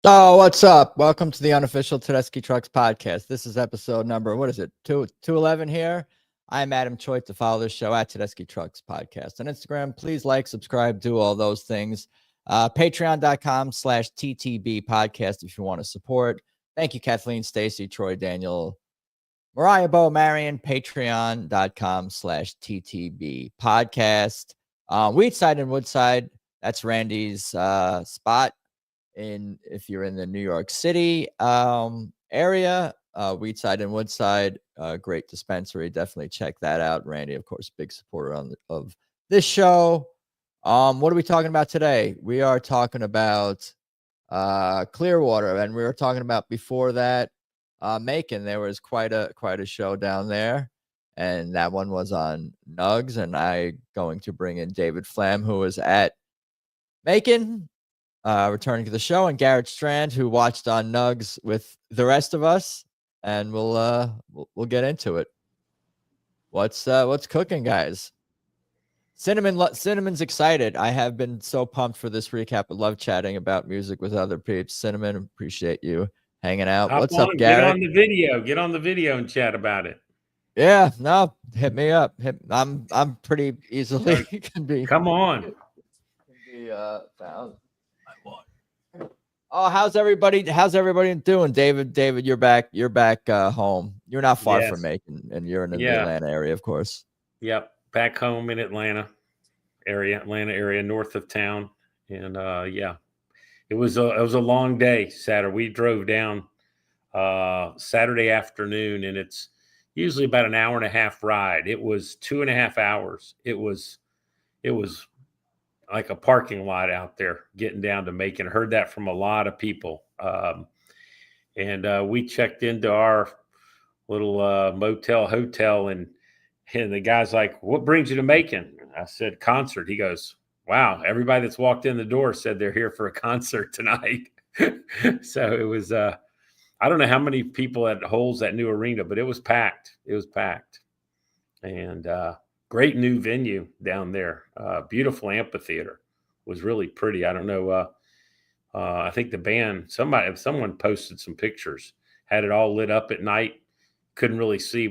Oh, what's up? Welcome to the Unofficial Tedeschi Trucks podcast. This is episode number, what is it, 211 here. I'm Adam Choit. To follow this show at Tedeschi Trucks podcast on Instagram. Please like, subscribe, do all those things. Patreon.com/TTB podcast if you want to support. Thank you, Kathleen, Stacy, Troy, Daniel, Mariah, Bo, Marion. Patreon.com/TTB podcast. Wheatside and Woodside. That's Randy's spot. If you're in the New York City area, Wheatside and Woodside, great dispensary. Definitely check that out. Randy, of course, big supporter of this show. What are we talking about today? We are talking about Clearwater, and we were talking about before that Macon. There was quite a show down there, and that one was on Nugs. And I going to bring in David Flamm, who was at Macon, returning to the show, and Garrett Strand, who watched on Nugs with the rest of us, and we'll get into it. What's cooking, guys? Cinnamon's excited. I have been so pumped for this recap. I love chatting about music with other peeps. Cinnamon, appreciate you hanging out. What's up, Garrett? Get on the video and chat about it. Yeah, no, hit me up. I'm pretty easily can be. Come on. Can be found. Oh, how's everybody doing? David, you're back home. You're not far from Macon, and you're in the Atlanta area, of course. Yep, back home in Atlanta area, north of town. And it was a long day Saturday. We drove down Saturday afternoon, and it's usually about an hour and a half ride. It was 2.5 hours. It was like a parking lot out there getting down to Macon. Heard that from a lot of people. And we checked into our little hotel, and the guy's like, "What brings you to Macon?" I said, "Concert." He goes, "Wow, everybody that's walked in the door said they're here for a concert tonight." So it was, I don't know how many people holds that new arena, but it was packed. And, great new venue down there. Beautiful amphitheater. Was really pretty. I don't know. I think the band, someone posted some pictures, had it all lit up at night. Couldn't really see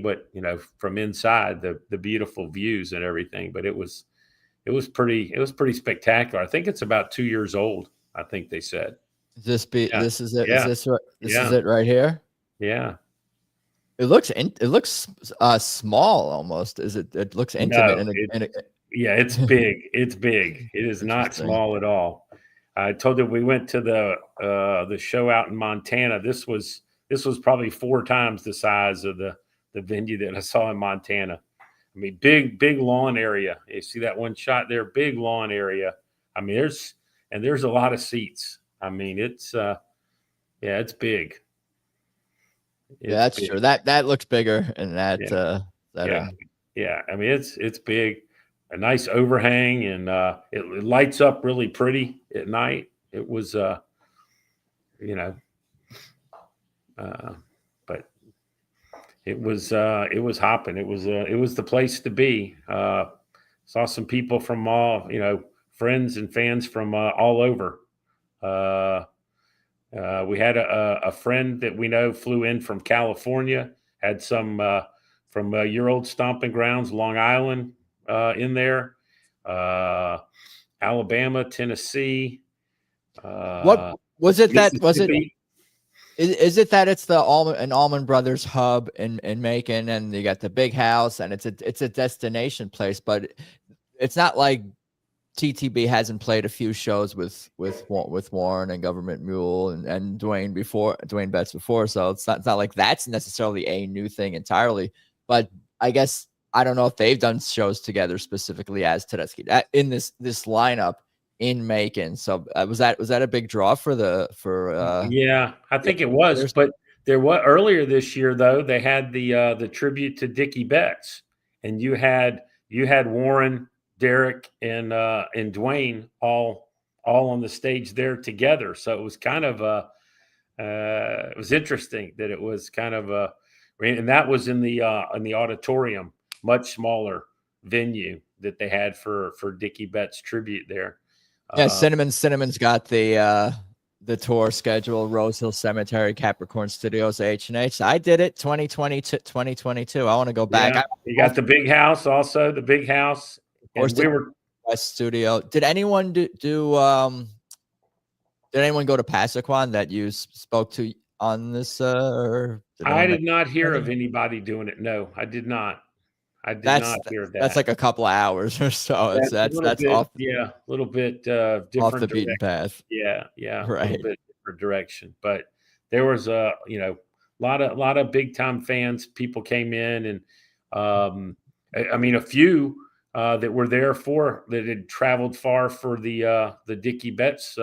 from inside the beautiful views and everything, but it was pretty spectacular. I think it's about 2 years old, I think they said. This is it. Yeah. Is it right here? Yeah. It looks small almost. It looks intimate. No, it's big. It's big. It is not small at all. I told you we went to the show out in Montana. This was probably 4 times the size of the venue that I saw in Montana. I mean, big lawn area. You see that one shot there? Big lawn area. I mean, there's a lot of seats. I mean, it's it's big. That's big. True. That looks bigger, and that yeah. I mean, it's big, a nice overhang, and it lights up really pretty at night. It was, but it was hopping. It was the place to be. Saw some people from all, friends and fans from all over. We had a friend that we know flew in from California, had some from your old stomping grounds, Long Island, in there, Alabama, Tennessee. What was it that was it? Is it that it's the Allman Brothers hub in Macon, and you got the big house, and it's a destination place, but it's not like TTB hasn't played a few shows with Warren and Government Mule and Dwayne Betts before, so it's not like that's necessarily a new thing entirely. But I guess I don't know if they've done shows together specifically as Tedeschi in this lineup in Macon. So was that a big draw for yeah, I think it was. But there was earlier this year though, they had the tribute to Dickie Betts, and you had Warren, Derek, and Dwayne all on the stage there together. So it was kind of it was interesting that it was kind of and that was in the auditorium, much smaller venue that they had for Dickie Betts tribute there. Yeah, Cinnamon's got the the tour schedule, Rose Hill Cemetery, Capricorn Studios, H&H. I did it 2022. I want to go back. Yeah, you got the big house also, the big house. And we were West Studio. Did anyone did anyone go to Passaquan that you spoke to on this? I did not hear of anybody doing it. No, I did not. I did not hear that. That's like a couple of hours or so. That's off. Yeah, a little bit different off the beaten path. Yeah, right. A little bit different direction. But there was a lot of big time fans. People came in, and I mean a few that were there that had traveled far for the Dickie Betts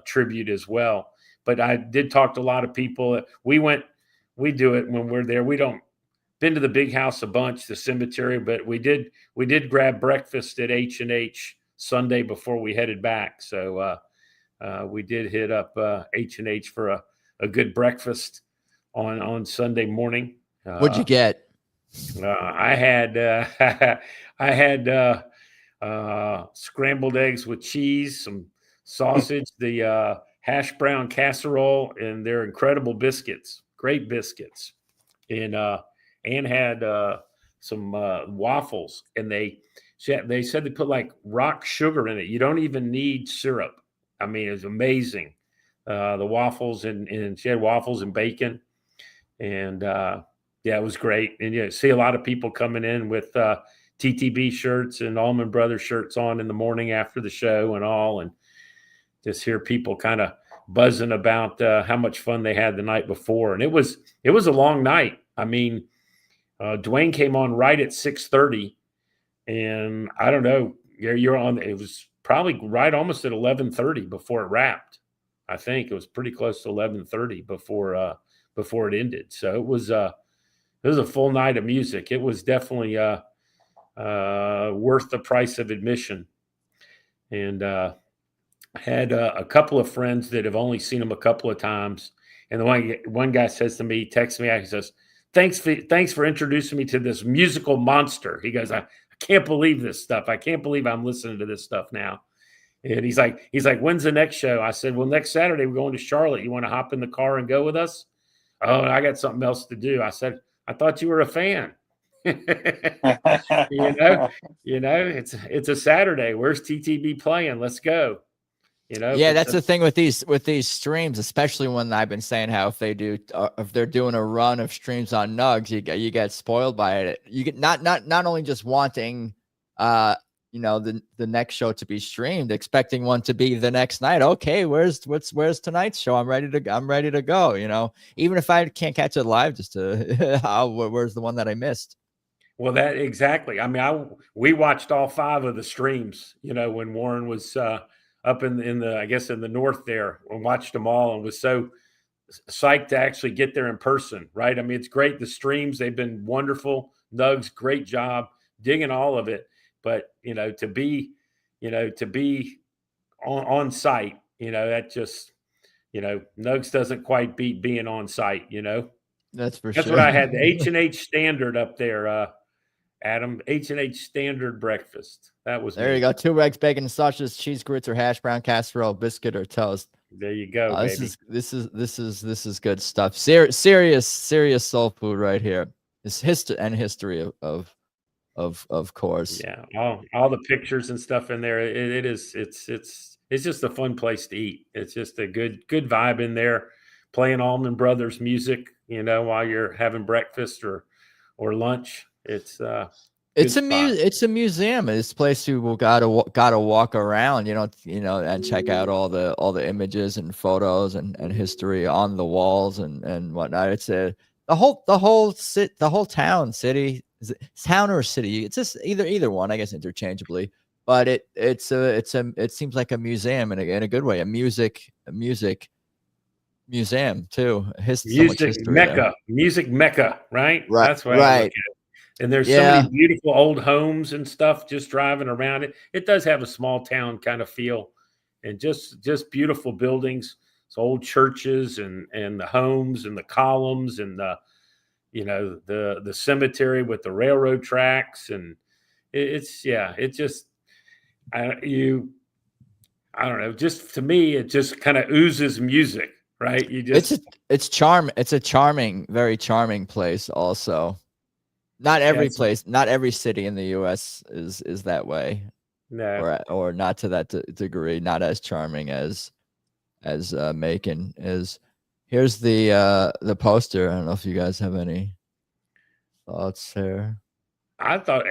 tribute as well. But I did talk to a lot of people. We do it when we're there. We don't been to the big house a bunch, the cemetery, but we did grab breakfast at H&H Sunday before we headed back. So we did hit up H&H for a good breakfast on Sunday morning. What'd you get? I had scrambled eggs with cheese, some sausage, the hash brown casserole, and their incredible biscuits, great biscuits. And had some waffles, and they said they put like rock sugar in it. You don't even need syrup. I mean, it's amazing. The waffles, and she had waffles and bacon, and yeah, it was great. And you see a lot of people coming in with TTB shirts and Allman Brothers shirts on in the morning after the show and all, and just hear people kind of buzzing about how much fun they had the night before. And it was a long night. I mean, Dwayne came on right at 6:30, and I don't know, you're on. It was probably right almost at 11:30 before it wrapped. I think it was pretty close to 11:30 before it ended. So it was a full night of music. It was definitely worth the price of admission. And had a couple of friends that have only seen him a couple of times, and the one guy says to me, texts me, he says, Thanks for introducing me to this musical monster. He goes, I can't believe this stuff. I can't believe I'm listening to this stuff now. And he's like, when's the next show? I said, well, next Saturday we're going to Charlotte. You want to hop in the car and go with us? Oh, I got something else to do. I said, I thought you were a fan. It's a Saturday. Where's TTB playing? Let's go. Yeah, that's the thing with these streams, especially when I've been saying how if they're doing a run of streams on Nugs, you get spoiled by it. You get not only just wanting the next show to be streamed, expecting one to be the next night. Okay, where's tonight's show? I'm ready to go. Even if I can't catch it live, just where's the one that I missed? Well, that exactly. I mean, we watched all 5 of the streams. When Warren was up in the north there, and watched them all, and was so psyched to actually get there in person, right? I mean, it's great. The streams, they've been wonderful. Nugs, great job digging all of it. But, to be on site, that just, Nugs doesn't quite beat being on site, That's for sure. That's what I had. The H&H standard up there, Adam, H&H standard breakfast. That was there. You go. 2 eggs, bacon, sausages, cheese grits, or hash brown casserole, biscuit or toast. There you go. Baby. This is good stuff. Serious soul food right here. It's history of course. Yeah. All the pictures and stuff in there. It's just a fun place to eat. It's just a good vibe in there, playing Allman Brothers music, while you're having breakfast or lunch. It's a museum. This place you gotta walk around, and check out all the images and photos and history on the walls and whatnot. It's the whole town, city, town or city. It's just either one, I guess, interchangeably. But it seems like a museum in a good way, a music museum too. Music Mecca, right? Right. That's what I look at. And there's so many beautiful old homes and stuff just driving around it. It does have a small town kind of feel, and just beautiful buildings. It's old churches and the homes and the columns and the cemetery with the railroad tracks. And I don't know. Just to me, it just kind of oozes music, right? You just it's a charming, very charming place. Also, not every place, not every city in the U.S. is that way, no. or not to that degree, not as charming as Macon is. Here's the poster. I don't know if you guys have any thoughts here. I thought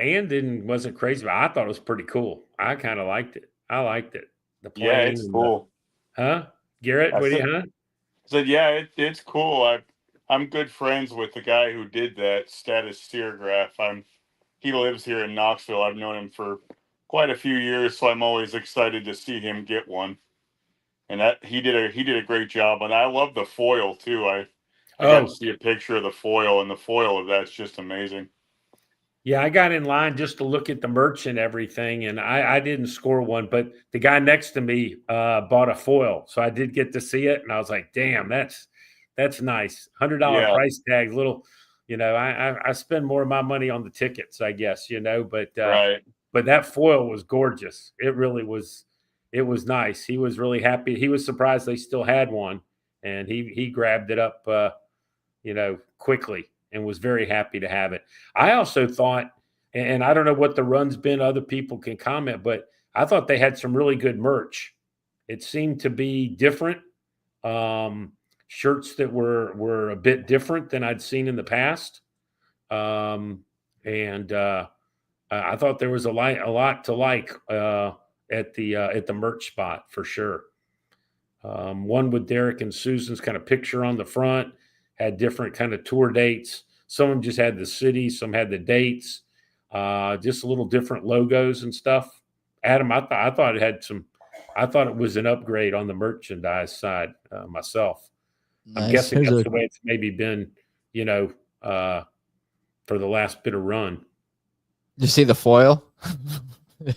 wasn't crazy, but I thought it was pretty cool. I kind of liked it. I liked it. The plane. Yeah, it's cool. Garrett, what do you, said, yeah, it's cool. I'm good friends with the guy who did that status steerograph. He lives here in Knoxville. I've known him for quite a few years, so I'm always excited to see him get one. And that he did a great job. And I love the foil too. I got to see a picture of the foil, and the foil of that's just amazing. Yeah, I got in line just to look at the merch and everything, and I didn't score one, but the guy next to me bought a foil, so I did get to see it, and I was like, "Damn, that's nice." $100 price tag, little, I spend more of my money on the tickets, I guess, but right. But that foil was gorgeous. It really was. It was nice. He was really happy. He was surprised they still had one, and he grabbed it up, quickly, and was very happy to have it. I also thought, and I don't know what the run's been, other people can comment, but I thought they had some really good merch. It seemed to be different. Shirts that were a bit different than I'd seen in the past. I thought there was a lot to like at the merch spot for sure. One with Derek and Susan's kind of picture on the front, had different kind of tour dates. Some of them just had the city, some had the dates, just a little different logos and stuff. Adam, I thought it had some. I thought it was an upgrade on the merchandise side myself. Nice. I'm guessing that's the way it's maybe been, for the last bit of run. You see the foil?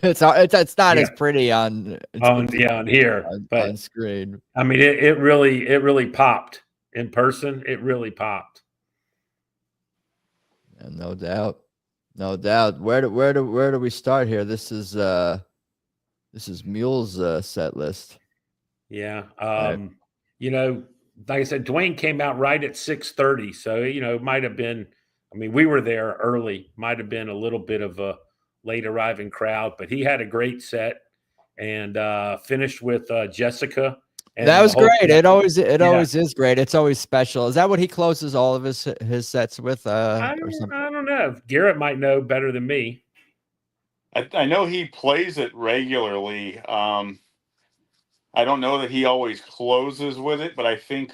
it's not as pretty on here, but on screen. I mean, it really popped in person. It really popped. Yeah, no doubt. Where do we start here? This is Mule's set list. Yeah. Like I said, Dwayne came out right at 6:30, so it might have been. I mean, we were there early. Might have been a little bit of a late arriving crowd, but he had a great set and finished with Jessica. And that was great. It always is great. It's always special. Is that what he closes all of his sets with? I don't know. Garrett might know better than me. I know he plays it regularly. I don't know that he always closes with it, but I think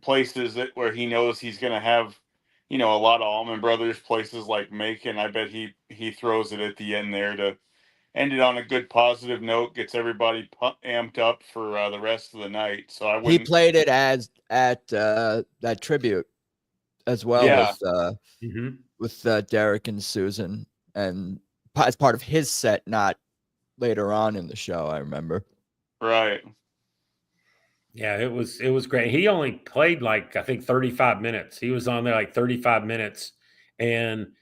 places where he knows he's going to have, a lot of Allman Brothers, places like Macon, I bet he throws it at the end there to end it on a good positive note, gets everybody amped up for the rest of the night. So he played it at that tribute as well with Derek and Susan, and as part of his set, not later on in the show, I remember. Right. Yeah, it was great. He only played like, I think, 35 minutes. He was on there like 35 minutes. And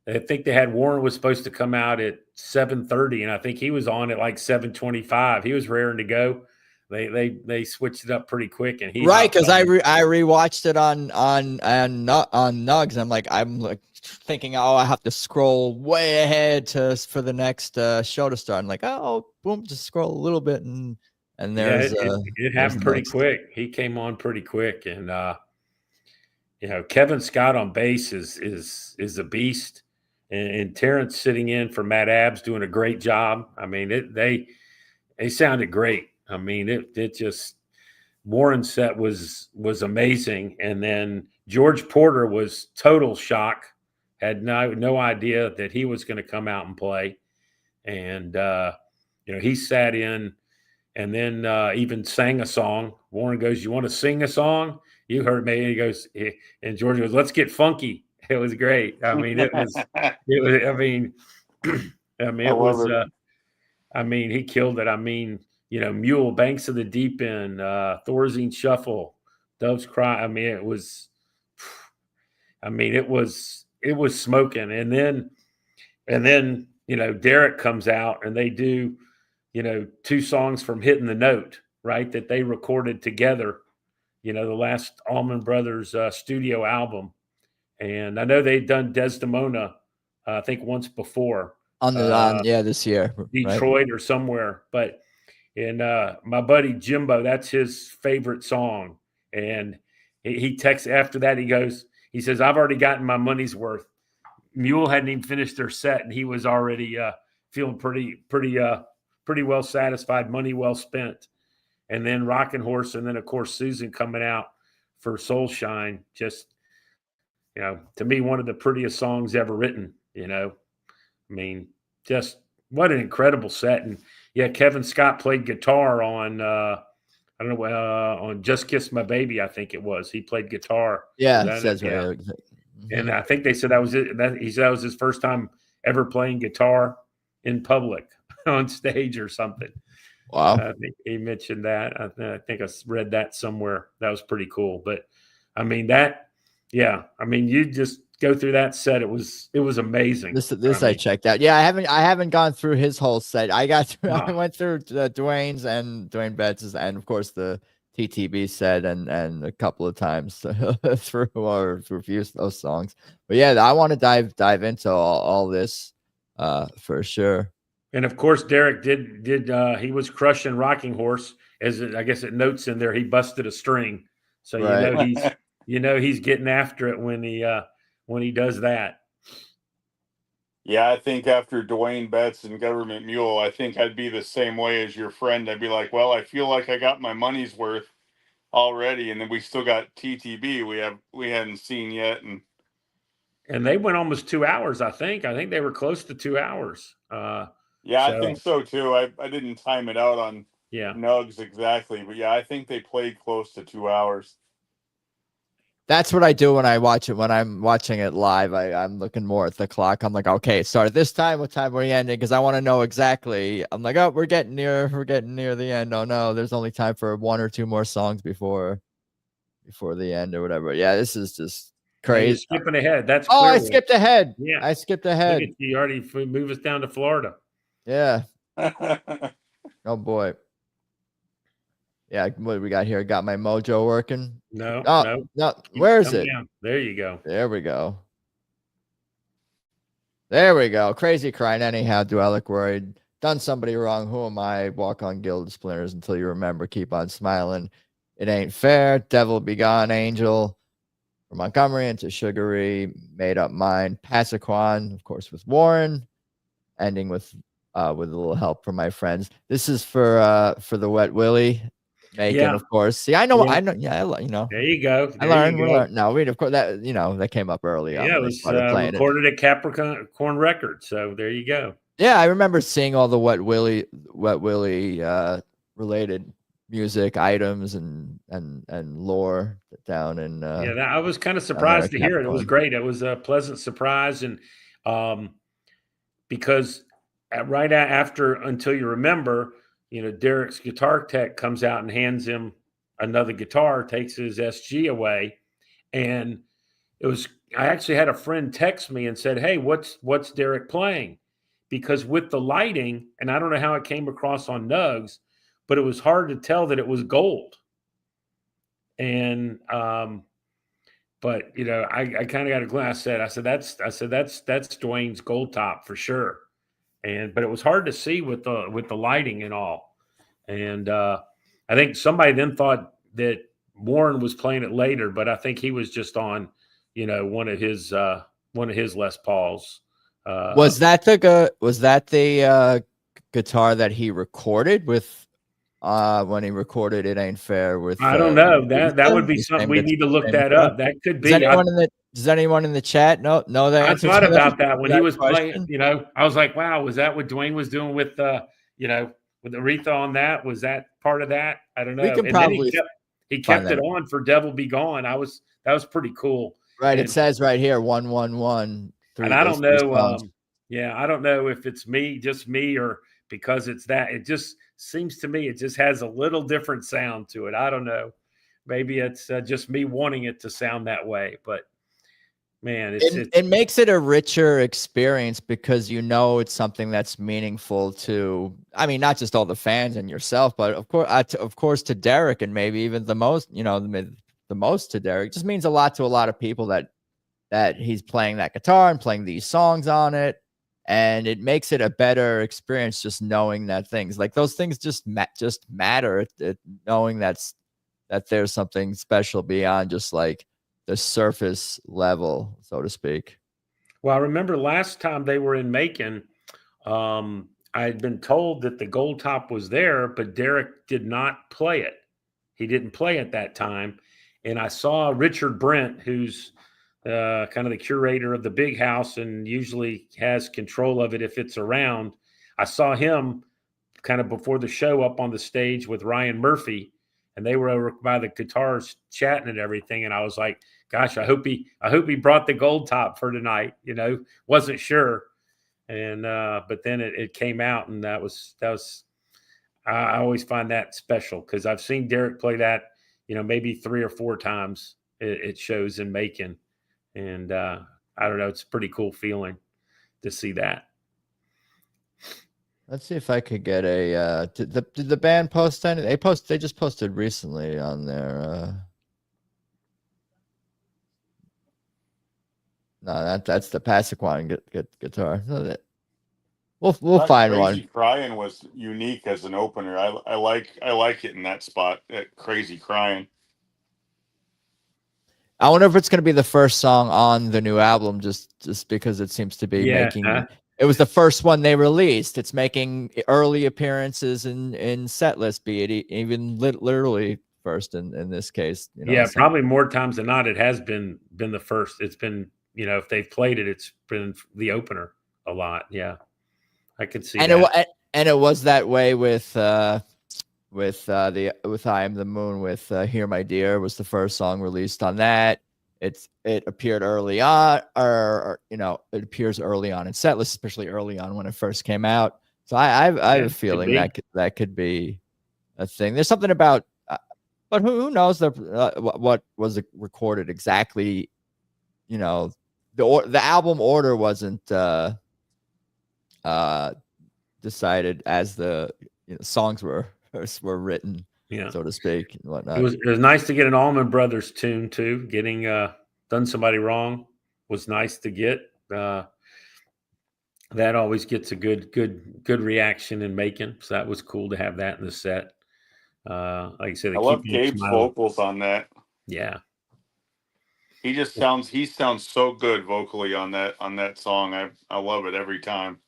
I think they had Warren was supposed to come out at 7:30, and I think he was on at like 7:25. He was raring to go. They switched it up pretty quick, and he because I rewatched it on Nugs. I'm like thinking, I have to scroll way ahead for the next show to start. I'm like, boom, just scroll a little bit, and there's it happened pretty quick. He came on pretty quick, and Kevin Scott on bass is a beast, and Terrence sitting in for Matt Abbs doing a great job. I mean, they sounded great. I mean, it just Warren's set was amazing, and then George Porter was total shock. Had no idea that he was going to come out and play, and he sat in, and then even sang a song. Warren goes, "You want to sing a song?" You heard me. He goes, and George goes, "Let's get funky." It was great. I mean, it was. I mean, it was. I mean, he killed it. I mean, Mule, Banks of the Deep End, Thorazine Shuffle, Doves Cry. I mean, it was. I mean, it was smoking, and then Derek comes out, and they do 2 songs from Hitting the Note, right, that they recorded together, the last Allman Brothers studio album. And I know they'd done Desdemona, I think once before. This year. Detroit, right? Or somewhere. But my buddy Jimbo, that's his favorite song. And he texts after that, he says, I've already gotten my money's worth. Mule hadn't even finished their set, and he was already feeling pretty well satisfied, money well spent. And then Rockin' Horse, and then of course Susan coming out for Soul Shine. Just, to me, one of the prettiest songs ever written. I mean, just what an incredible set. And yeah, Kevin Scott played guitar on on Just Kiss My Baby, I think it was. He played guitar. Yeah, it says yeah. Right. And I think they said that was it. He said that was his first time ever playing guitar in public on stage or something. Wow. I think he mentioned that. I think I read that somewhere. That was pretty cool. But I mean, you just go through that set. It was amazing. This I checked out. Yeah, I haven't gone through his whole set. I went through Dwayne's and Dwayne Betts' and of course the TTB set and a couple of times through a few of those songs. But yeah, I want to dive into all this for sure. And of course, Derek did he was crushing Rocking Horse, as I guess it notes in there. He busted a string, so right. he's getting after it when he does that. Yeah, I think after Dwayne Betts and Government Mule, I think I'd be the same way as your friend. I'd be like, well, I feel like I got my money's worth already, and then we still got TTB we hadn't seen yet, and they went almost 2 hours. I think they were close to 2 hours. Yeah, I think so too. I didn't time it out on Nugs exactly, but yeah, I think they played close to 2 hours. That's what I do when I watch it. When I'm watching it live, I'm looking more at the clock. I'm like, okay, it started this time. What time are we ending? Because I want to know exactly. I'm like, oh, we're getting near the end. Oh no, there's only time for 1 or 2 more songs before the end or whatever. Yeah, this is just crazy. You're skipping ahead. That's I skipped ahead. Yeah, I skipped ahead. You already move us down to Florida. Yeah. Oh boy. Yeah, what do we got here? Got my mojo working? No. Where is it? Down. There you go. There we go. There we go. Crazy crying anyhow. Duelic worried. Done somebody wrong. Who am I? Walk on gilded splinters until you remember. Keep on smiling. It ain't fair. Devil be gone. Angel. From Montgomery into Sugary. Made up mind. Passaquan, of course, with Warren. Ending with a little help from my friends. This is for the Wet Willie. Macon, of course. See, I know. Yeah, There you go. I learned. No, of course that that came up early. Yeah, it was recorded at Capricorn Records. So there you go. Yeah, I remember seeing all the Wet Willie related music items and lore down in. I was kind of surprised to hear it. It was great. It was a pleasant surprise, and because right after Until You Remember. Derek's guitar tech comes out and hands him another guitar, takes his SG away. And I actually had a friend text me and said, hey, what's Derek playing? Because with the lighting, and I don't know how it came across on Nugs, but it was hard to tell that it was gold. And, but I kind of got a glance. I said, that's Dwayne's gold top for sure. But it was hard to see with the lighting and all. And I think somebody then thought that Warren was playing it later, but I think he was just on, one of his Les Pauls. Was that the guitar that he recorded with when he recorded It Ain't Fair with? I don't know. That would be something we need to look that up. That could be. Does anyone in the chat know the answer? I thought about that when he was playing. I was like, wow, was that what Dwayne was doing with with Aretha on that? Was that part of that? I don't know. We could probably he kept it on for Devil Be Gone. That was pretty cool. Right. It says right here 111. And I don't know. I don't know if it's just me, or because it's that. It just seems to me it just has a little different sound to it. I don't know. Maybe it's just me wanting it to sound that way, but. man, it makes it a richer experience because it's something that's meaningful to, I mean, not just all the fans and yourself, but of course to Derek, and maybe even the most to Derek. It just means a lot to a lot of people that he's playing that guitar and playing these songs on it, and it makes it a better experience just knowing that things like those things just matter. Knowing that there's something special beyond just like the surface level, so to speak. Well, I remember last time they were in Macon, I had been told that the gold top was there, but Derek did not play it. He didn't play at that time. And I saw Richard Brent, who's kind of the curator of the big house and usually has control of it if it's around. I saw him kind of before the show up on the stage with Ryan Murphy, and they were over by the guitars chatting and everything. And I was like, gosh, I hope he brought the gold top for tonight. Wasn't sure. And but then it came out, and that was I always find that special because I've seen Derek play that, maybe 3 or 4 times it shows in Macon. And I don't know, it's a pretty cool feeling to see that. Let's see if I could get a did the band post any? They just posted recently on their no, that's the Passaquan guitar. No, we'll find one. Crazy Crying was unique as an opener. I like it in that spot. That Crazy Crying. I wonder if it's going to be the first song on the new album, just because it seems to be making. It was the first one they released. It's making early appearances in set list, be it even literally first in this case. Probably more times than not, it has been the first. It's been, if they've played it, it's been the opener a lot. Yeah, I could see that. It was that way with I Am the Moon with Hear My Dear was the first song released on that. It appeared early on, or it appears early on in setlist, especially early on when it first came out. So I have a feeling that could be a thing. There's something about, but who knows what was recorded exactly? The album order wasn't decided as the songs were written, so to speak, and whatnot. It was nice to get an Allman Brothers tune too. Getting Done Somebody Wrong was nice to get. That always gets a good reaction in Macon, so that was cool to have that in the set. Like I said, I love Gabe's vocals on that. Yeah, he sounds so good vocally on that song. I love it every time.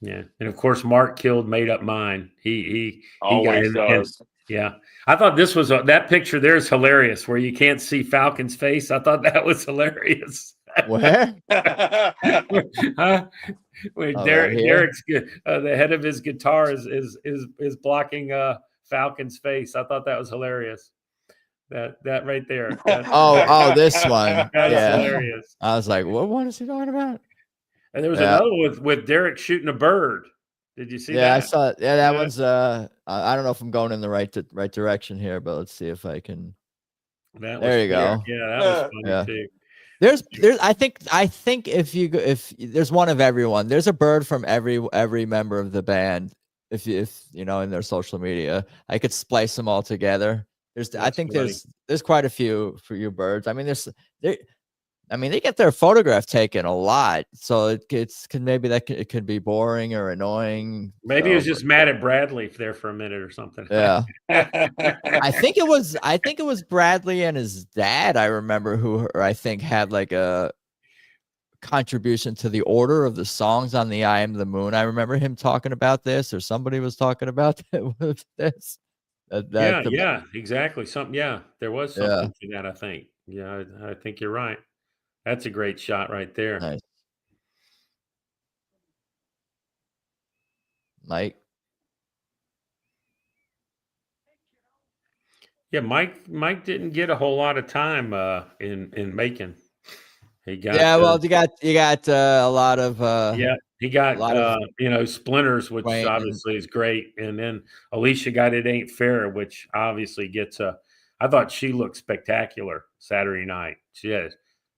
Yeah, and of course, Mark killed Made Up Mind. He always does. Yeah, I thought this was that picture there is hilarious, where you can't see Falcon's face. I thought that was hilarious. Where? Derek's the head of his guitar is blocking Falcon's face. I thought that was hilarious. That right there. This one. That's hilarious. I was like, what is he talking about? And there was another with Derek shooting a bird. Did you see that? Yeah, I saw it. Yeah, that one's I don't know if I'm going in the right direction here, but let's see if I can. There you go. Yeah, that was funny too. There's I think if there's one of everyone, there's a bird from every member of the band. If in their social media, I could splice them all together. There's quite a few for you birds. I mean, they get their photograph taken a lot, so it could be boring or annoying. Maybe he was just mad at Bradley there for a minute or something. Yeah, I think it was Bradley and his dad. I remember who I think had like a contribution to the order of the songs on the I Am the Moon. I remember him talking about this, or somebody was talking about this. Yeah, exactly. There was something to that. I think. Yeah, I think you're right. That's a great shot right there. Nice. Mike. Yeah, Mike didn't get a whole lot of time in Macon. He got you got a lot of he got Splinters, which obviously is great, and then Alecia got It Ain't Fair, which obviously gets I thought she looked spectacular Saturday night. She had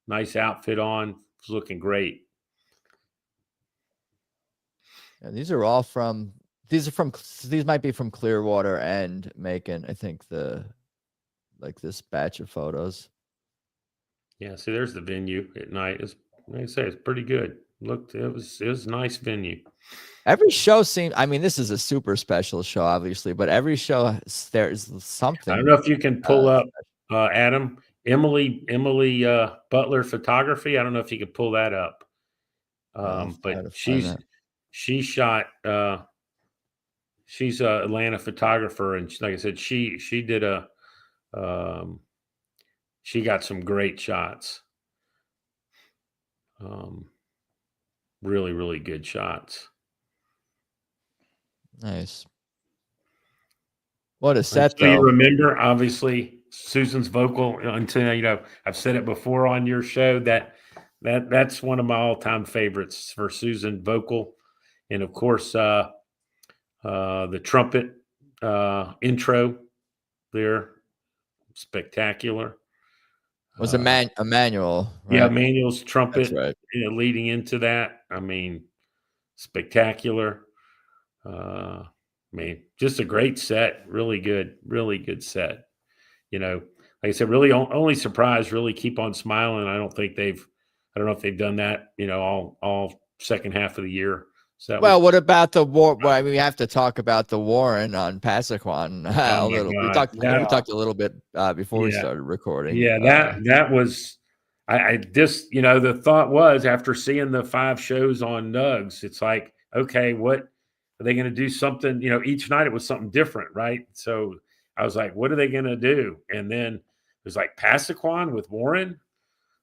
nice outfit on. Was looking great. Yeah, these might be from Clearwater and Macon. I think this batch of photos. Yeah, see, there's the venue at night. Like I say, it's pretty good. Looked, it was a nice venue. Every show seems. I mean, this is a super special show, obviously, but every show there's something. I don't know if you can pull up Adam Emily Butler photography. I don't know if you could pull that up. But she shot. She's a Atlanta photographer, and like I said, she did she got some great shots. Really, really good shots. Nice. What a set, though. You remember, obviously, Susan's vocal. Until I've said it before on your show that's one of my all-time favorites for Susan vocal, and of course, the trumpet intro there, spectacular. Was Emmanuel? Right? Yeah, Emmanuel's trumpet. That's right. Leading into that, I mean, spectacular. Just a great set. Really good set. Like I said, really only surprise. Really keep on smiling. I don't know if they've done that. All second half of the year. So what about the war? Well, I mean, we have to talk about the Warren on Passaquan a little. We talked a little bit before we started recording. Yeah, that was. I just the thought was, after seeing the 5 shows on Nugs, it's like, okay, what are they going to do? Something each night it was something different, right? So I was like, what are they going to do? And then it was like Passaquan with Warren.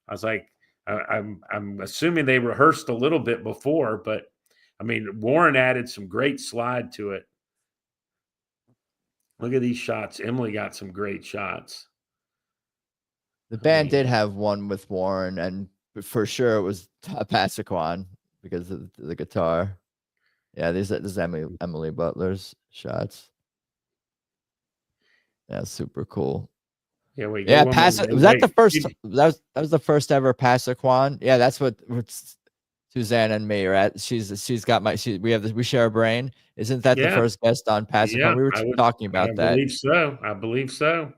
I was like, I'm assuming they rehearsed a little bit before, but I mean, Warren added some great slide to it. Look at these shots. Emily got some great shots. The band did have one with Warren, and for sure it was Passaquan because of the guitar. Yeah, this is Emily Butler's shots. Yeah, super cool. Yeah, was that the first? That was the first ever Passaquan. Yeah, that's what Suzanne and me are at. She's got we share a brain. Isn't that the first guest on Passaquan? Yeah, we were talking about that. I believe so.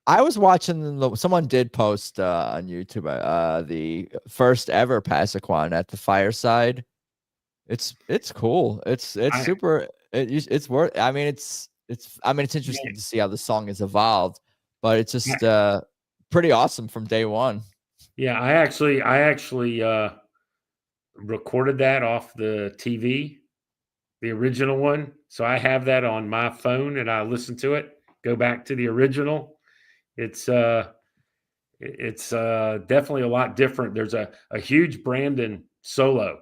I was watching someone did post on YouTube the first ever Passaquan at the fireside. It's cool. It's super. It's worth. I mean, it's interesting to see how the song has evolved, but it's just pretty awesome from day one. Yeah, I actually recorded that off the TV, the original one. So I have that on my phone, and I listen to it. Go back to the original. It's definitely a lot different. There's a huge Brandon solo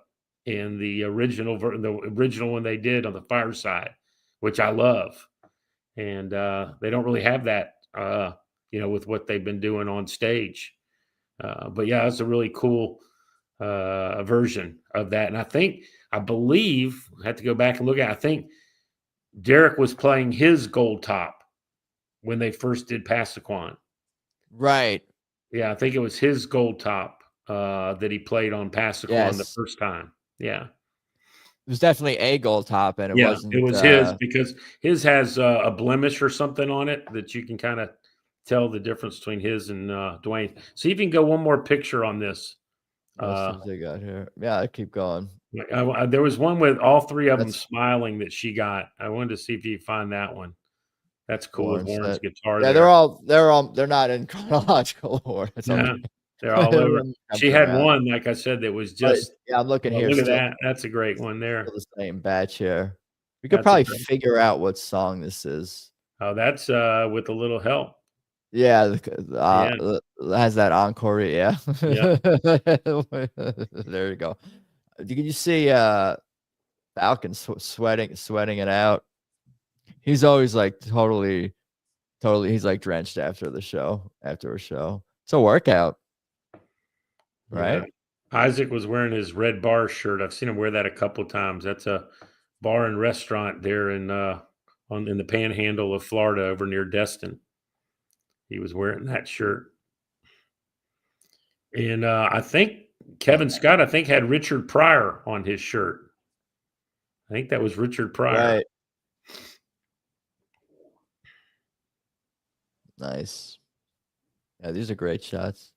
in the original one they did on the fireside, which I love, and they don't really have that with what they've been doing on stage. But yeah, it's a really cool version of that, and I believe I had to go back and look at. I think Derek was playing his gold top when they first did Passaquan. Right. Yeah, I think it was his gold top that he played on Passaquan the first time. Yeah. It was definitely a gold top, and it wasn't. It was his, because his has a blemish or something on it that you can kind of tell the difference between his and Dwayne. So you can go one more picture on this. They got here. Yeah, I keep going. There was one with all 3 of them smiling that she got. I wanted to see if you find that one. That's cool with Warren's guitar. Yeah, they're not in chronological order. They're all over. She had one, like I said, that was just. I'm looking here. Look at that. That's a great one there. The same batch here. We could probably figure out what song this is. Oh, that's with a little help. Yeah, has that encore. Yeah. There you go. Did you see Falcon sweating it out? He's always like totally. He's like drenched after a show. It's a workout, right? Yeah. Isaac was wearing his red bar shirt. I've seen him wear that a couple of times. That's a bar and restaurant there in the Panhandle of Florida, over near Destin. He was wearing that shirt. And I think Kevin Scott, had Richard Pryor on his shirt. I think that was Richard Pryor. Right. Nice. Yeah, these are great shots.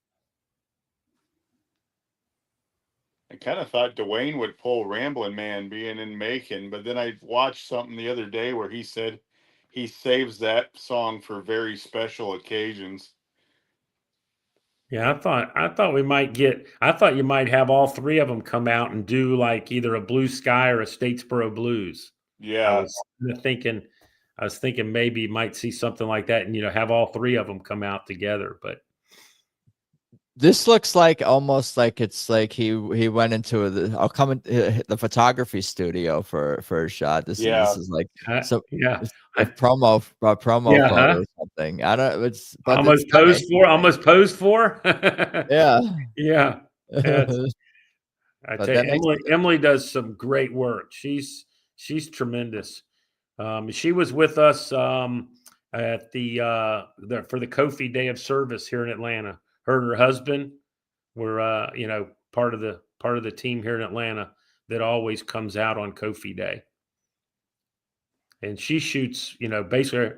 I kind of thought Dwayne would pull Ramblin' Man being in Macon, but then I watched something the other day where he said he saves that song for very special occasions. Yeah, I thought we might get. I thought you might have all three of them come out and do like either a Blue Sky or a Statesboro Blues. Yeah, I was thinking maybe you might see something like that, and have all three of them come out together. But this looks like almost like it's like he went into the photography studio for a shot. This is like a promo photo or something. I don't. It's but almost posed for. Yeah. Yeah. I tell you, Emily does some great work. She's tremendous. She was with us at the for the Kofi Day of Service here in Atlanta. Her and her husband were part of the team here in Atlanta that always comes out on Kofi Day. And she shoots, basically,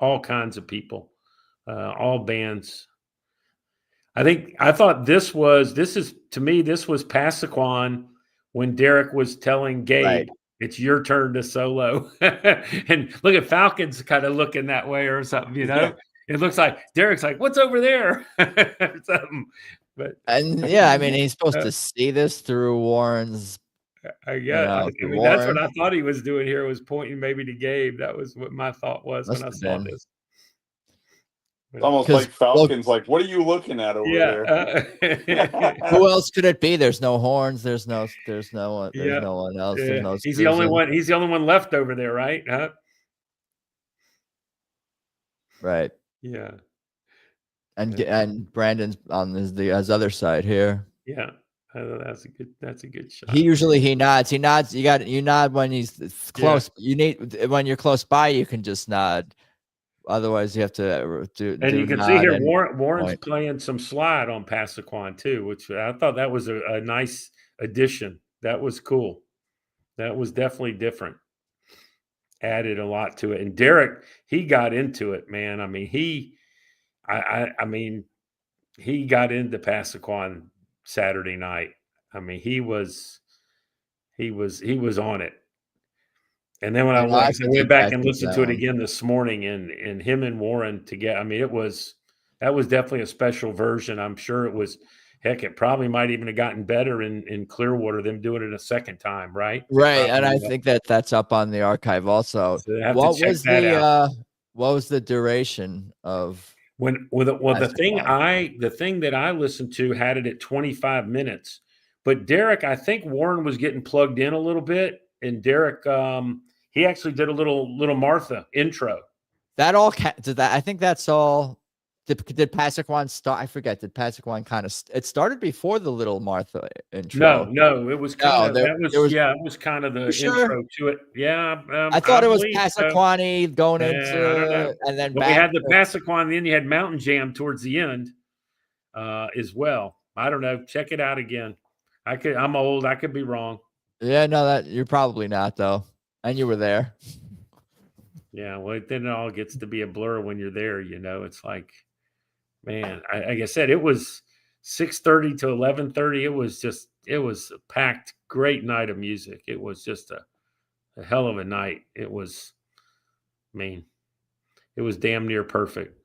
all kinds of people, all bands. I thought this was Passaquan when Derek was telling Gabe, right. It's your turn to solo. And look at Falcon's kind of looking that way or something, Yeah. It looks like Derek's like, what's over there? Something. But I mean, he's supposed to see this through Warren's. That's what I thought he was doing here, was pointing maybe to Gabe. That was what my thought was when I saw this. It's almost like Falcon's like, what are you looking at over there? Who else could it be? There's no horns. There's no one else. Yeah. No he's the only one. He's the only one left over there, right? Huh? Right. Yeah. And Brandon's on his other side here. Yeah. That's a good shot. He nods. You nod when he's close. Yeah. When you're close by, you can just nod. Otherwise, you have to do. And you can see here, Warren's playing some slide on Passaquan too, which I thought that was a nice addition. That was cool. That was definitely different. Added a lot to it. And Derek, he got into it, man. I mean, he got into Passaquan Saturday night. I mean, he was on it. And then when I went back and listened to it again this morning, and him and Warren together, I mean, that was definitely a special version. I'm sure it was. Heck, it probably might even have gotten better in Clearwater, them doing it a second time, right? Right, and I think that's up on the archive also. So What was the duration of the thing that I listened to had it at 25 minutes, but Derek, I think Warren was getting plugged in a little bit, and Derek, he actually did a little Martha intro. That all did that? I think that's all. Did Passaquan start? I forget. Did Passaquan kind of? It started before the Little Martha intro. No, it was kind of it was kind of the intro to it. Yeah, I thought it was Passaquan going into, and then we had the Passaquan. Then you had Mountain Jam towards the end, as well. I don't know. Check it out again. I'm old. I could be wrong. Yeah, no, you're probably not though, and you were there. Yeah, well, then it all gets to be a blur when you're there. It's like. Man, like I said, it was 6:30 to 11:30. It was a packed, great night of music. It was just a hell of a night. It was damn near perfect.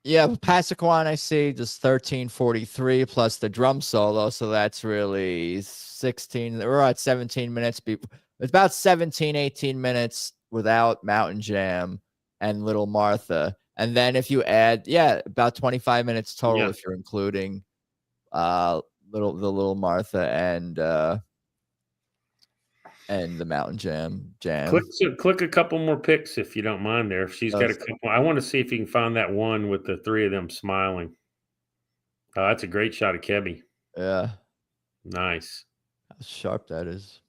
Yeah, Passaquan, I see just 13:43 plus the drum solo, so that's really 16. We're at 17 minutes. It's about 17, 18 minutes without Mountain Jam and Little Martha. And then if you add, about 25 minutes total if you're including Little Martha and the Mountain Jam. Click a couple more pics if you don't mind there. If she's got a couple. I want to see if you can find that one with the three of them smiling. Oh, that's a great shot of Kebbi. Yeah. Nice. How sharp that is.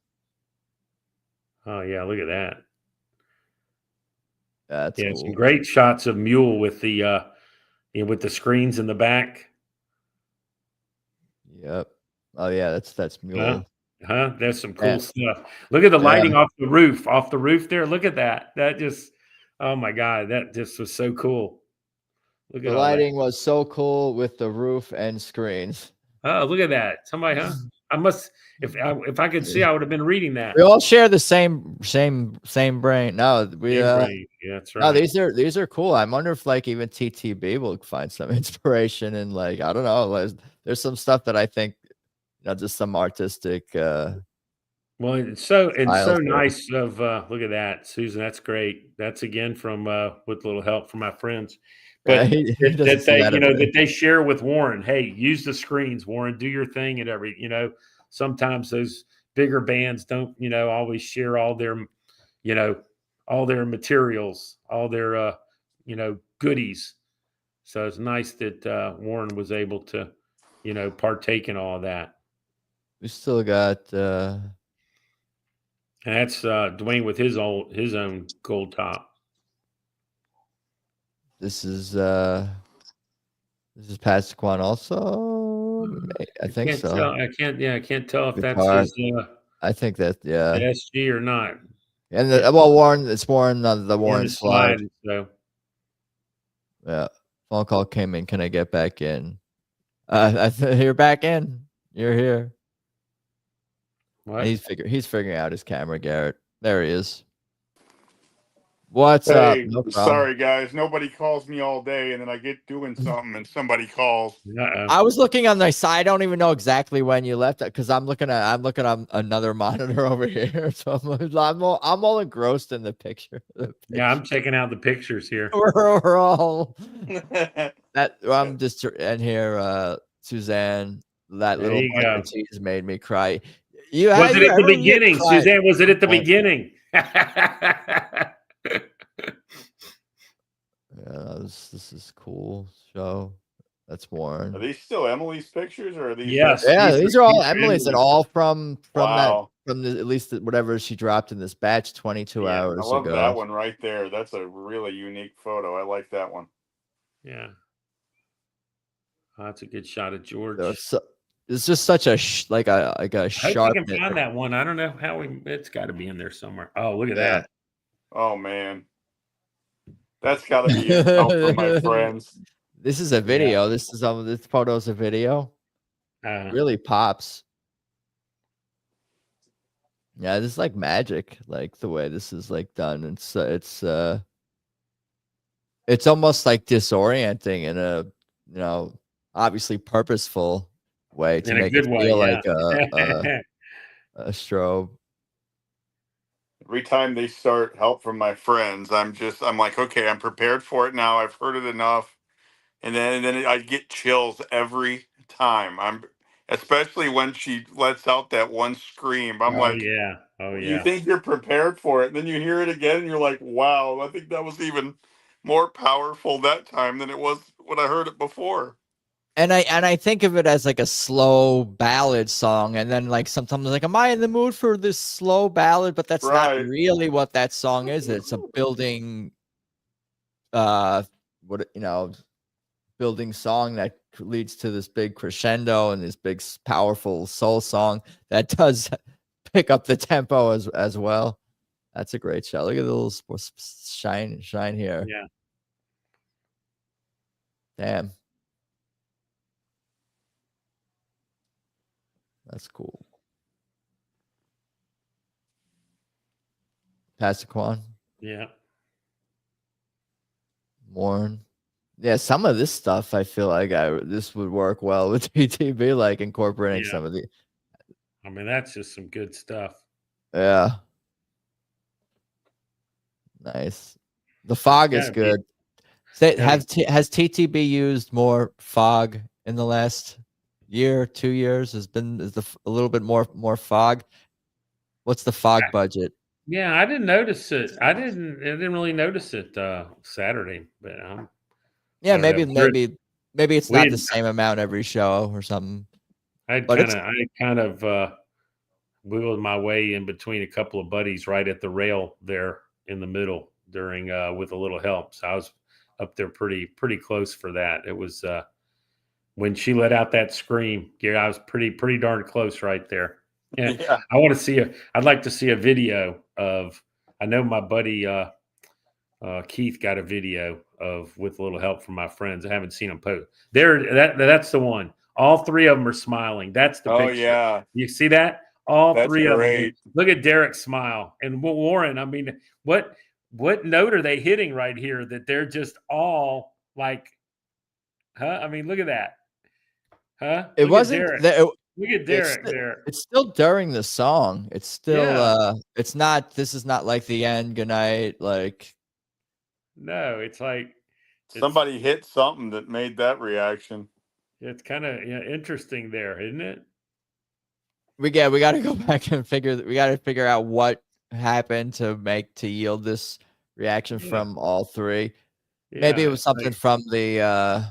Oh, yeah, look at that. That's cool. Some great shots of Mule with the screens in the back. Yep. Oh yeah, that's mule. That's some cool stuff. Look at the lighting off the roof there. Look at that. That just, oh my God, that just was so cool. Look The at all that. lighting was so cool with the roof and screens. Oh, look at that. Somebody, I must, if I could see, I would have been reading that. We all share the same brain. No, we Yeah, that's right. no, these are cool. I wonder if like even TTB will find some inspiration and like I don't know. There's some stuff that I think, just some artistic. Well, it's so styles nice of look at that, Susan. That's great. That's again from with a little help from my friends. But he doesn't that see they, that every day. that they share with Warren. Hey, use the screens, Warren. Do your thing at every. Sometimes those bigger bands don't, always share all their, all their materials, all their, goodies. So it's nice that Warren was able to, partake in all of that. We still got. And that's Dwayne with his own gold top. This is Pasquan also. I think so. I can't tell if Guitar. that's his. I think that SG or not. And Warren, it's Warren on the Warren slide. So yeah, phone call came in. Can I get back in? You're back in. You're here. What? He's figuring out his camera, Garrett. There he is. What's up? No sorry, guys. Nobody calls me all day, and then I get doing something, and somebody calls. I was looking on my side. I don't even know exactly when you left because I'm looking on another monitor over here. So I'm all engrossed in the picture. Yeah, I'm checking out the pictures here. We're all I'm just in here. Suzanne, that there little go. cheese made me cry. Was it at the beginning, Suzanne? Was it at the beginning? Yeah, this is cool show. That's Warren. Are these still Emily's pictures, or are these? Yes. Yeah, these are all Emily's, and all from wow. at least whatever she dropped in this batch 22 hours ago. I love that one right there. That's a really unique photo. I like that one. Yeah. Oh, that's a good shot of George. It's just such a like a sharp. I can find that one. I don't know how it's got to be in there somewhere. Oh, look at that. Oh man, that's got to be help from my friends. This is a video. This photo's a video. Really pops. Yeah, this is like magic. Like the way this is like done. It's almost like disorienting in a obviously purposeful way to make it feel like a strobe. Every time they start help from my friends, I'm like, okay, I'm prepared for it now. I've heard it enough. And then I get chills every time. Especially when she lets out that one scream. I'm like, yeah. Oh yeah. You think you're prepared for it, and then you hear it again, and you're like, wow, I think that was even more powerful that time than it was when I heard it before. And I think of it as like a slow ballad song, and then like sometimes like, am I in the mood for this slow ballad? But that's not really what that song is. It's a building, building song that leads to this big crescendo and this big powerful soul song that does pick up the tempo as well. That's a great shot. Look at the little shine here. Yeah. Damn. That's cool. Pasquan. Yeah. Warren. Yeah, some of this stuff I feel like this would work well with TTB, like incorporating some of the. I mean, that's just some good stuff. Yeah. Has the fog is good. Has TTB used more fog in the last year, 2 years? Is a little bit more fog? What's the fog budget? Yeah, I didn't notice it. I didn't really notice it Saturday, but yeah, maybe it's not the same amount every show or something. I kind of wiggled my way in between a couple of buddies right at the rail there in the middle during with a little help. So I was up there pretty close for that. It was when she let out that scream. Garrett, I was pretty darn close right there. Yeah. Yeah. I'd like to see a video of, I know my buddy Keith got a video of, with a little help from my friends. I haven't seen them post. That's the one. All three of them are smiling. That's the picture. Yeah. You see that? All That's three great. of them. Look at Derek's smile. And Warren, I mean, what note are they hitting right here that they're just all like, huh? I mean, look at that. Huh? It Look wasn't. Look at Derek there. It's still during the song. It's still. It's not. This is not like the end. Good night. Like. No, it's like somebody hit something that made that reaction. It's kind of interesting there, isn't it? We got to go back and figure out what happened to yield this reaction from all three. Yeah, maybe it was something like, from the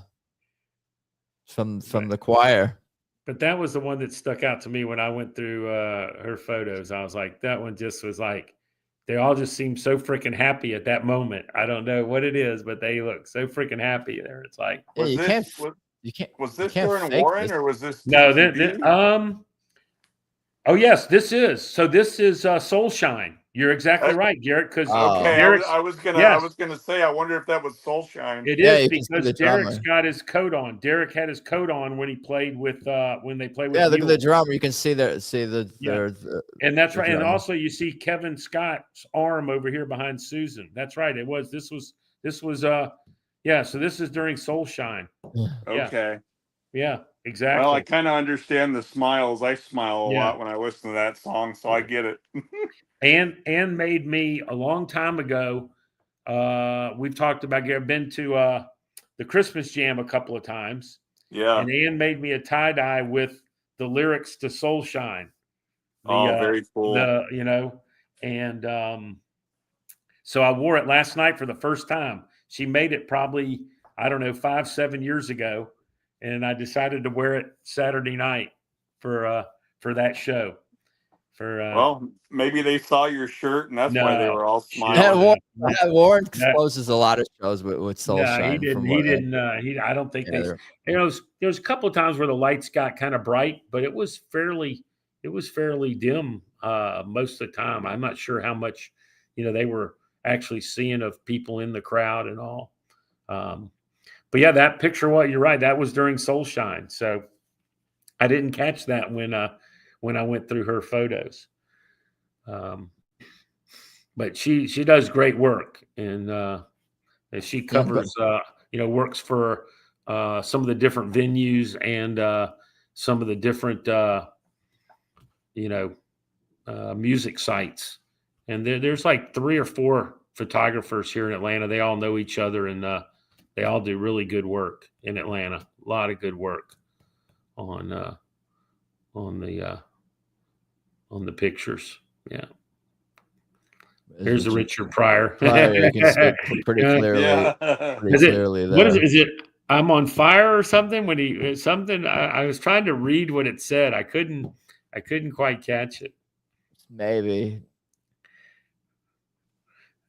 from the choir. But that was the one that stuck out to me when I went through her photos. I was like, that one just was like, they all just seem so freaking happy at that moment. I don't know what it is, but they look so freaking happy there. It's like, was this during Warren or was this? No, oh yes, this is. So this is Soulshine. You're exactly right, Garrett. Because I was gonna say, I wonder if that was Soulshine. It is because Derek's got his coat on. Derek had his coat on when he played with when they played with. Yeah, look at the drummer. You can see the and that's right. And also you see Kevin Scott's arm over here behind Susan. That's right. This was so this is during Soulshine. Okay. Yeah, exactly. Well, I kind of understand the smiles. I smile a lot when I listen to that song, so I get it. Ann made me a long time ago. We've talked about. I've been to the Christmas Jam a couple of times. Yeah. And Ann made me a tie-dye with the lyrics to Soulshine. Very cool. So I wore it last night for the first time. She made it probably, I don't know, 5-7 years ago. And I decided to wear it Saturday night for that show. Well, maybe they saw your shirt and that's why they were all smiling. Warren closes a lot of shows with Soulshine. No, he didn't. I don't think they. There was a couple of times where the lights got kind of bright, but it was fairly dim most of the time. I'm not sure how much they were actually seeing of people in the crowd and all. But yeah, that picture, you're right. That was during Soulshine. So I didn't catch that when I went through her photos. But she does great work, and she covers, works for some of the different venues and some of the different, music sites. And there's like 3 or 4 photographers here in Atlanta. They all know each other, and they all do really good work in Atlanta. A lot of good work on the pictures. Yeah. Here's the Richard Pryor. You can see pretty clearly. Yeah. What is it? Is it I'm on fire or something? When I was trying to read what it said. I couldn't quite catch it. Maybe.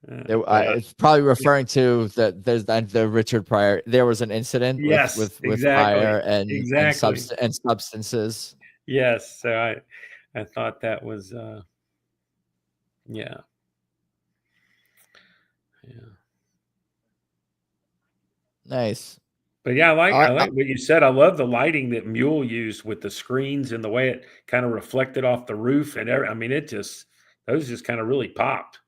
It's probably referring to that. There's the Richard Pryor. There was an incident with fire and substances. Yes, so I thought that was yeah. Nice. But yeah, I like what you said. I love the lighting that Mule used with the screens and the way it kind of reflected off the roof and those just kind of really popped.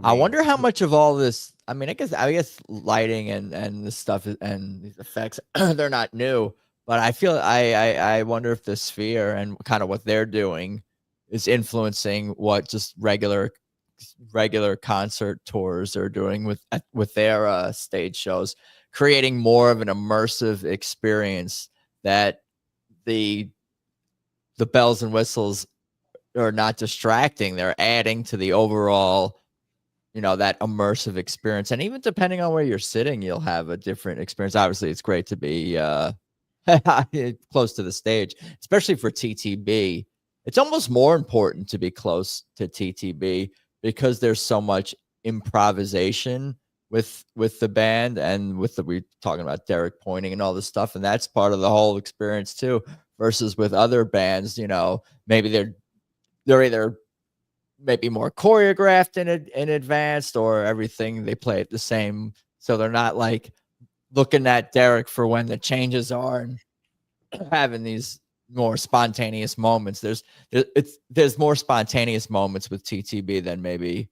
I wonder how much of all this. I mean, I guess lighting and this stuff and these effects they're not new, but I feel I wonder if the Sphere and kind of what they're doing is influencing what just regular concert tours are doing with their stage shows, creating more of an immersive experience that the bells and whistles are not distracting. They're adding to the overall, that immersive experience. And even depending on where you're sitting, you'll have a different experience. Obviously, it's great to be close to the stage, especially for TTB. It's almost more important to be close to TTB because there's so much improvisation with the band and we talking about Derek pointing and all this stuff, and that's part of the whole experience too. Versus with other bands, maybe they're either maybe more choreographed in advance, or everything they play it the same, so they're not like looking at Derek for when the changes are and having these more spontaneous moments. There's more spontaneous moments with TTB than maybe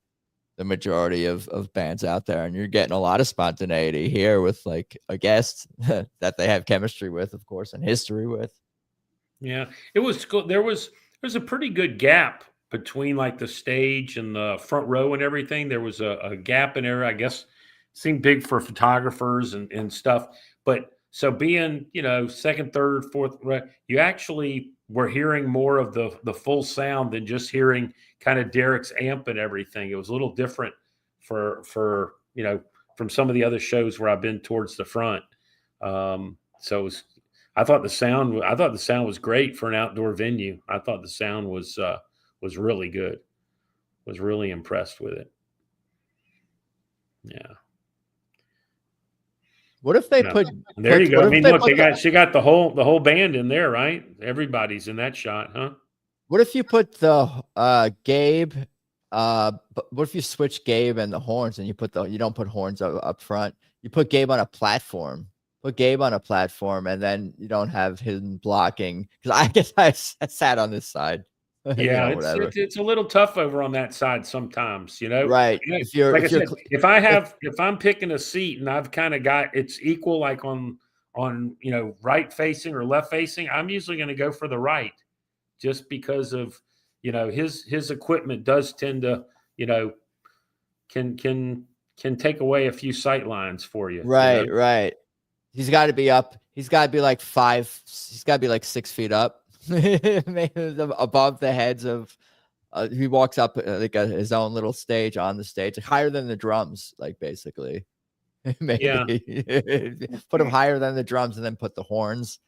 the majority of bands out there, and you're getting a lot of spontaneity here with like a guest that they have chemistry with, of course, and history with. Yeah, it was cool. There's a pretty good gap between like the stage and the front row and everything. There was a gap in there, I guess, seemed big for photographers and stuff. But so being, second, third, fourth, you actually were hearing more of the full sound than just hearing kind of Derek's amp and everything. It was a little different for from some of the other shows where I've been towards the front. So it was, I thought the sound was great for an outdoor venue. I thought the sound was really good. Was really impressed with it. Yeah. What if they put? There you go. I mean, look, she got the whole band in there, right? Everybody's in that shot, huh? What if you put the Gabe? What if you switch Gabe and the horns, and you don't put horns up front? You put Gabe on a platform. Put Gabe on a platform, and then you don't have him blocking. Because I guess I sat on this side. Yeah, it's a little tough over on that side sometimes, Right. If I'm picking a seat and I've kind of got it's equal, like on right facing or left facing, I'm usually going to go for the right, just because of his equipment does tend to can take away a few sight lines for you. Right, right. He's got to be up. He's got to be like 6 feet up, above the heads of. He walks up like his own little stage on the stage, like higher than the drums, like basically. Maybe put him higher than the drums, and then put the horns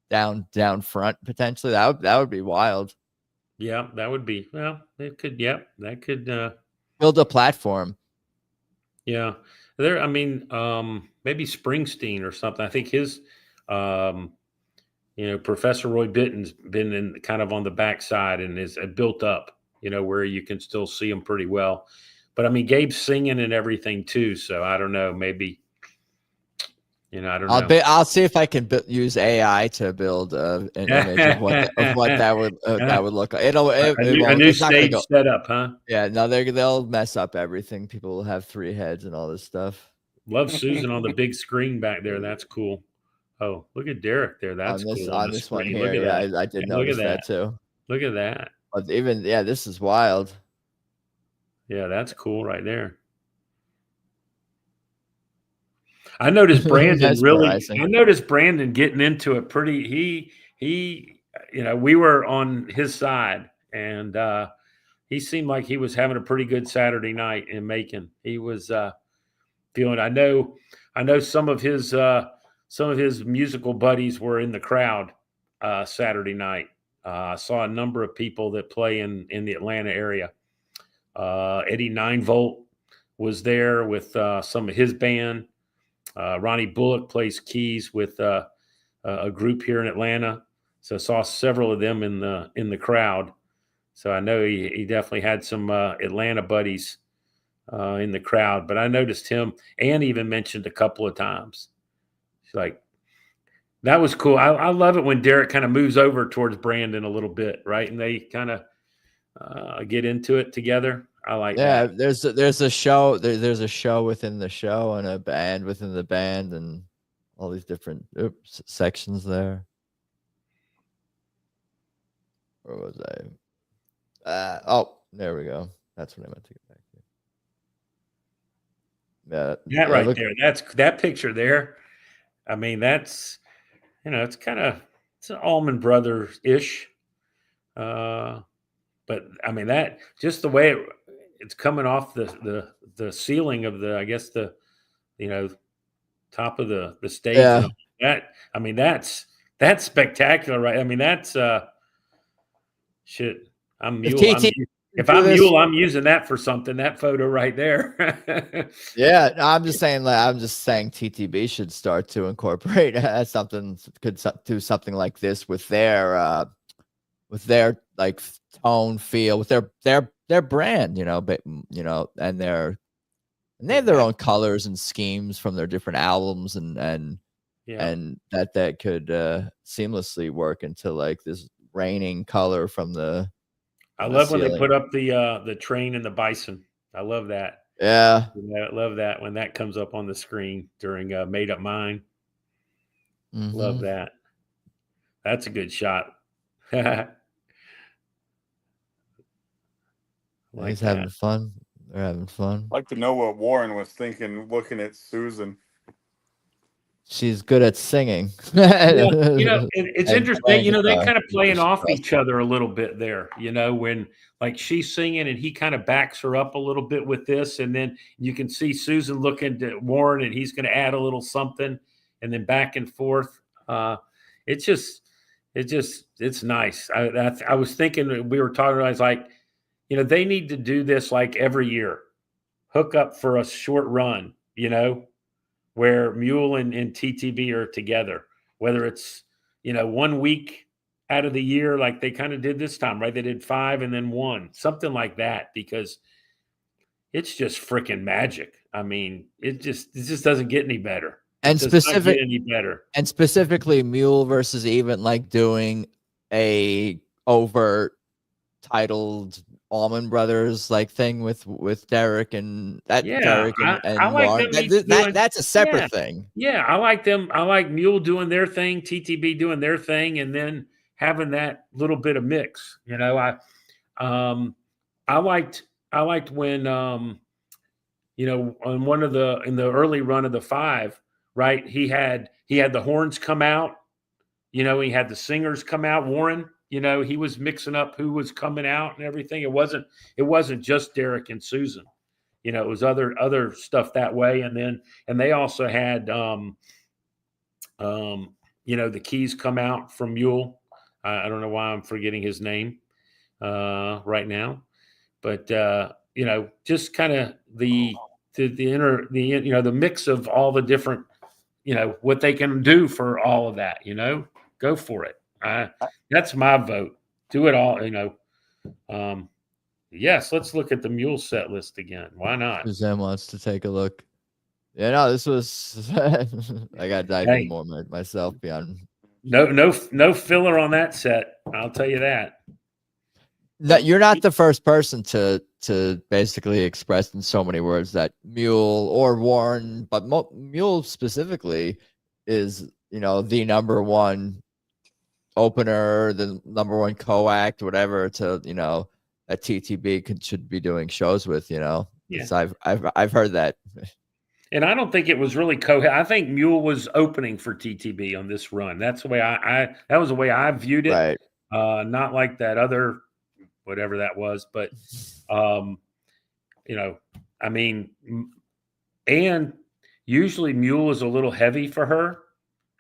down front potentially. That would be wild. Yeah, that would be. Well, it could. Yep, that could build a platform. Yeah, there. I mean, maybe Springsteen or something. I think his, Professor Roy Bitten's been in kind of on the backside and is built up, where you can still see him pretty well. But I mean, Gabe's singing and everything too. So I don't know. Maybe, I don't know. I'll see if I can use AI to build an image of what that would look like. A new stage setup, huh? Yeah, no, they'll mess up everything. People will have 3 heads and all this stuff. Love Susan on the big screen back there. That's cool. Oh, look at Derek there. That's cool. On this one here, yeah, I did notice that too. Look at that. But this is wild. Yeah, that's cool right there. I noticed Brandon I noticed Brandon getting into it pretty. He we were on his side, and he seemed like he was having a pretty good Saturday night in Macon. He was feeling. I know some of his musical buddies were in the crowd Saturday night. I saw a number of people that play in the Atlanta area. Eddie 9-Volt was there with some of his band. Ronnie Bullock plays keys with a group here in Atlanta. So I saw several of them in the crowd. So I know he definitely had some Atlanta buddies in the crowd. But I noticed him, and even mentioned a couple of times. It's like, that was cool. I love it when Derek kind of moves over towards Brandon a little bit, right? And they kind of get into it together. I like that. Yeah, there's a show. There's a show within the show, and a band within the band, and all these different sections there. Where was I? Oh, there we go. That's what I meant to get back to. That right there. That's that picture there. I mean, that's it's an Allman Brothers ish. But I mean, that just the way it's coming off the ceiling of the, I guess the top of the stage. Yeah. That, I mean, that's spectacular, right? I mean, that's shit. if I'm Mule, I'm using that for something. That photo right there. Yeah, I'm just saying. TTB should start to incorporate something. Could do something like this with their like tone, feel, with their brand. But and they have their own colors and schemes from their different albums, and that could seamlessly work into like this raining color from the. I love when they put up the train and the bison. I love that. Yeah, I love that when that comes up on the screen during Made Up Mind. Mm-hmm. Love that. That's a good shot. He's having fun. They're having fun. I'd like to know what Warren was thinking looking at Susan. She's good at singing. It's interesting. They kind of playing off each other a little bit there. When like she's singing and he kind of backs her up a little bit with this, and then you can see Susan looking to Warren, and he's going to add a little something, and then back and forth. It's nice. I was thinking, we were talking. I was like, they need to do this like every year, hook up for a short run. Where Mule and TTB are together, whether it's, 1 week out of the year, like they kind of did this time, right? They did 5 and then 1, something like that, because it's just freaking magic. I mean, it just doesn't get any better. And specifically Mule versus even like doing a overt titled Allman Brothers like thing with Derek and that. Yeah, Derek and I like them that's a separate thing. Yeah, I like them. I like Mule doing their thing, TTB doing their thing, and then having that little bit of mix. I liked when on one of in the early run of the 5, right? He had the horns come out. He had the singers come out. Warren. He was mixing up who was coming out and everything. It wasn't just Derek and Susan. It was other stuff that way. And they also had, the keys come out from Mule. I don't know why I'm forgetting his name right now, but just kind of the mix of all the different, what they can do for all of that. Go for it. That's my vote. Do it all, Yes, let's look at the Mule set list again. Why not? Suzanne wants to take a look. Yeah, no, this was. I got to dive in more myself beyond. No filler on that set. I'll tell you that. No, you're not the first person to basically express in so many words that Mule or Warren, but Mule specifically is the number one opener, the number one co-act, whatever, to that TTB should be doing shows with. Yeah. I've heard that. And I don't think it was really I think Mule was opening for TTB on this run. That's the way that was the way I viewed it. Right. Not like that other whatever that was, but I mean, and usually Mule is a little heavy for her.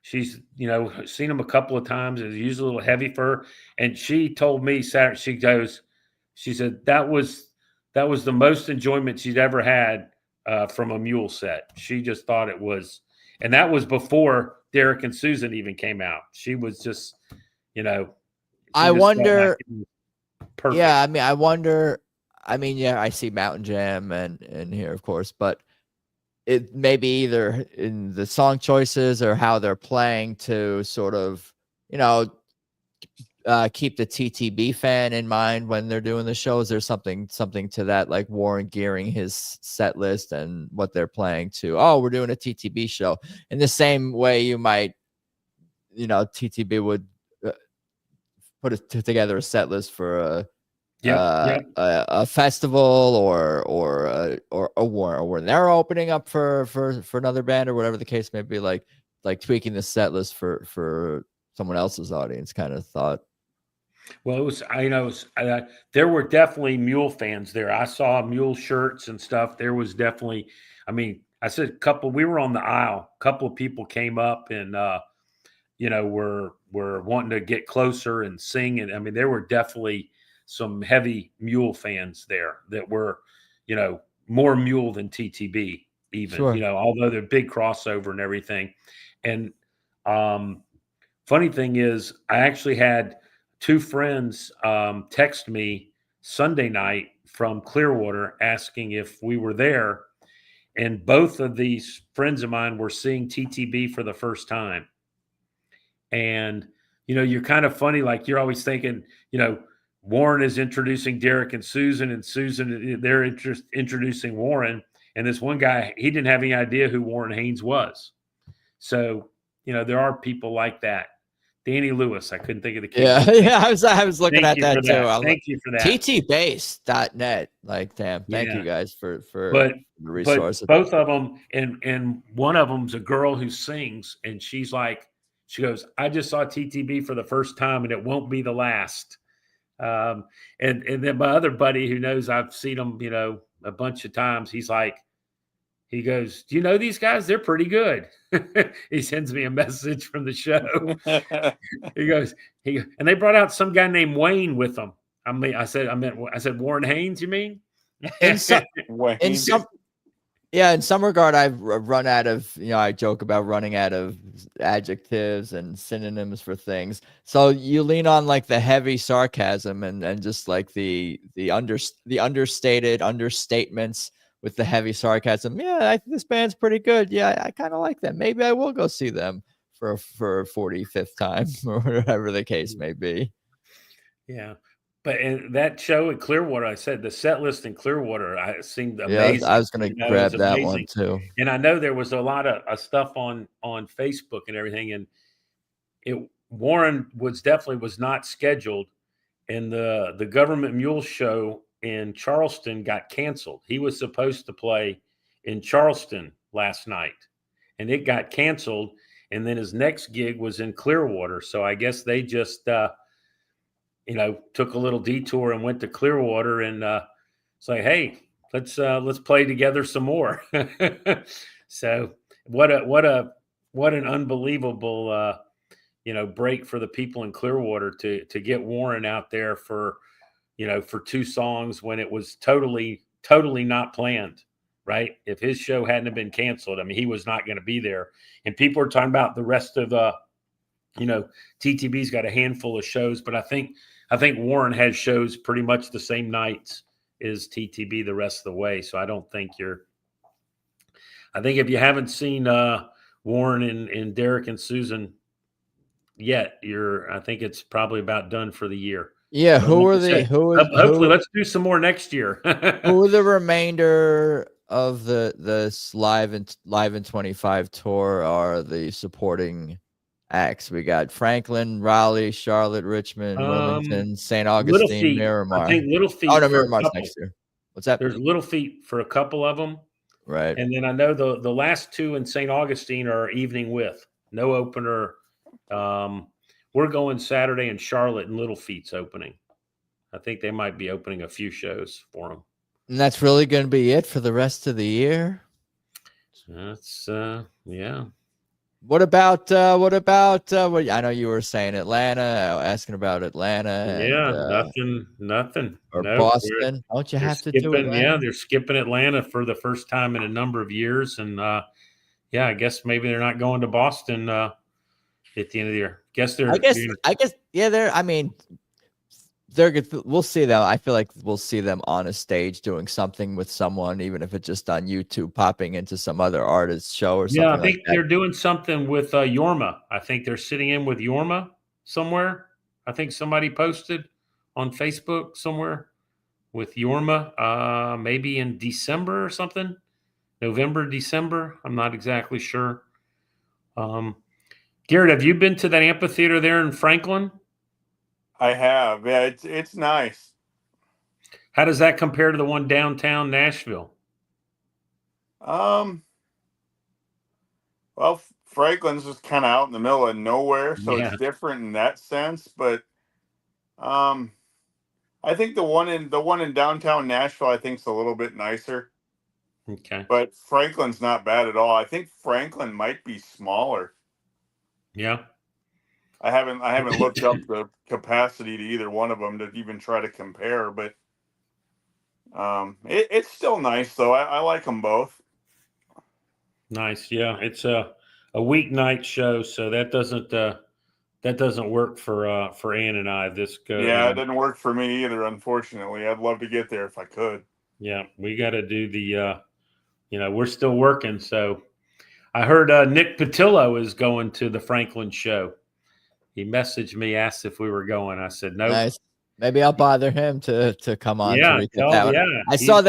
She's, seen him a couple of times. It's usually a little heavy for her. And she told me Saturday, she said that was the most enjoyment she'd ever had from a Mule set. She just thought it was, and that was before Derek and Susan even came out. She was just, I wonder. Perfect. Yeah, I mean, I wonder. I mean, yeah, I see Mountain Jam and here, of course, but it may be either in the song choices or how they're playing to sort of, keep the TTB fan in mind when they're doing the shows. There's something to that, like Warren gearing his set list and what they're playing to. Oh, we're doing a TTB show in the same way you might, TTB would put together a set list for a festival or when they're opening up for another band or whatever the case may be, like tweaking the set list for someone else's audience kind of thought. Well, it was, there were definitely Mule fans there. I saw Mule shirts and stuff. There was definitely, I said we were on the aisle. A couple of people came up and, were wanting to get closer and sing. And there were definitely some heavy mule fans there that were, more mule than TTB even, Sure. although they're big crossover and everything. And funny thing is, I actually had two friends text me Sunday night from Clearwater asking if we were there. And both of these friends of mine were seeing TTB for the first time. And, you're kind of funny. Like, you're always thinking, Warren is introducing Derek and Susan they're introducing Warren. And this one guy, he didn't have any idea who Warren Haynes was. So, there are people like that. Danny Lewis, I couldn't think of the kid. Yeah, I was looking at that too. Thank you for that. ttbase.net. Like, damn, thank you guys for the resources. But both of them, and one of them's a girl who sings, and she goes, I just saw TTB for the first time, and it won't be the last. And then my other buddy who knows I've seen them, a bunch of times, he goes, do you know these guys? They're pretty good. He sends me a message from the show. He goes, and they brought out some guy named Wayne with them. I said Warren Haynes, you mean? In some regard, I've run out of, I joke about running out of adjectives and synonyms for things. So you lean on like the heavy sarcasm and just like the understated understatements with the heavy sarcasm. Yeah, I think this band's pretty good. Yeah, I kind of like them. Maybe I will go see them for a 45th time or whatever the case may be. Yeah. But in that show at Clearwater, I said the set list in Clearwater, I seemed amazing. Yeah, I was going to grab that one too. And I know there was a lot of stuff on Facebook and everything. And Warren was not scheduled. And the Government Mule show in Charleston got canceled. He was supposed to play in Charleston last night, and it got canceled. And then his next gig was in Clearwater. So I guess they just, took a little detour and went to Clearwater and say, hey, let's play together some more. So what an unbelievable, break for the people in Clearwater to get Warren out there for two songs when it was totally not planned, right? If his show hadn't have been canceled, I mean, he was not going to be there. And people are talking about the rest of TTB's got a handful of shows, but I think Warren has shows pretty much the same nights as TTB the rest of the way. So I think if you haven't seen Warren and Derek and Susan yet, I think it's probably about done for the year. Yeah, hopefully let's do some more next year. Who are the remainder of the live in 25 tour are the supporting acts? We got Franklin, Raleigh, Charlotte, Richmond, Wilmington, St. Augustine, Miramar. I think Little Feet. Oh no, Miramar's next year. What's that? There's Little Feet for a couple of them, right? And then I know the last two in St. Augustine are evening with no opener. We're going Saturday in Charlotte, and Little Feet's opening. I think they might be opening a few shows for them. And that's really going to be it for the rest of the year. That's yeah. What about what I know you were saying Atlanta, asking about Atlanta. Yeah, nothing. Or Boston. Don't you have to do it? Yeah, they're skipping Atlanta for the first time in a number of years. And I guess maybe they're not going to Boston at the end of the year. I guess they're good. We'll see them. I feel like we'll see them on a stage doing something with someone, even if it's just on YouTube, popping into some other artist's show or something. Yeah, I think they're doing something with Yorma. I think they're sitting in with Yorma somewhere. I think somebody posted on Facebook somewhere with Yorma, maybe in December or something. November, December. I'm not exactly sure. Garrett, have you been to that amphitheater there in Franklin? I have. Yeah, it's nice. How does that compare to the one downtown Nashville? Well, Franklin's just kind of out in the middle of nowhere, so it's different in that sense. But I think the one in downtown Nashville, I think, is a little bit nicer. Okay. But Franklin's not bad at all. I think Franklin might be smaller. Yeah. I haven't looked up the capacity to either one of them to even try to compare, but it's still nice though. I like them both. Nice, yeah. It's a weeknight show, so that doesn't work for Ann and I. Yeah, it didn't work for me either. Unfortunately, I'd love to get there if I could. Yeah, we got to do the. We're still working, so I heard Nick Patillo is going to the Franklin show. He messaged me, asked if we were going. I said no. Nope. Nice. Maybe I'll bother him to come on. Yeah, to that one. yeah. I saw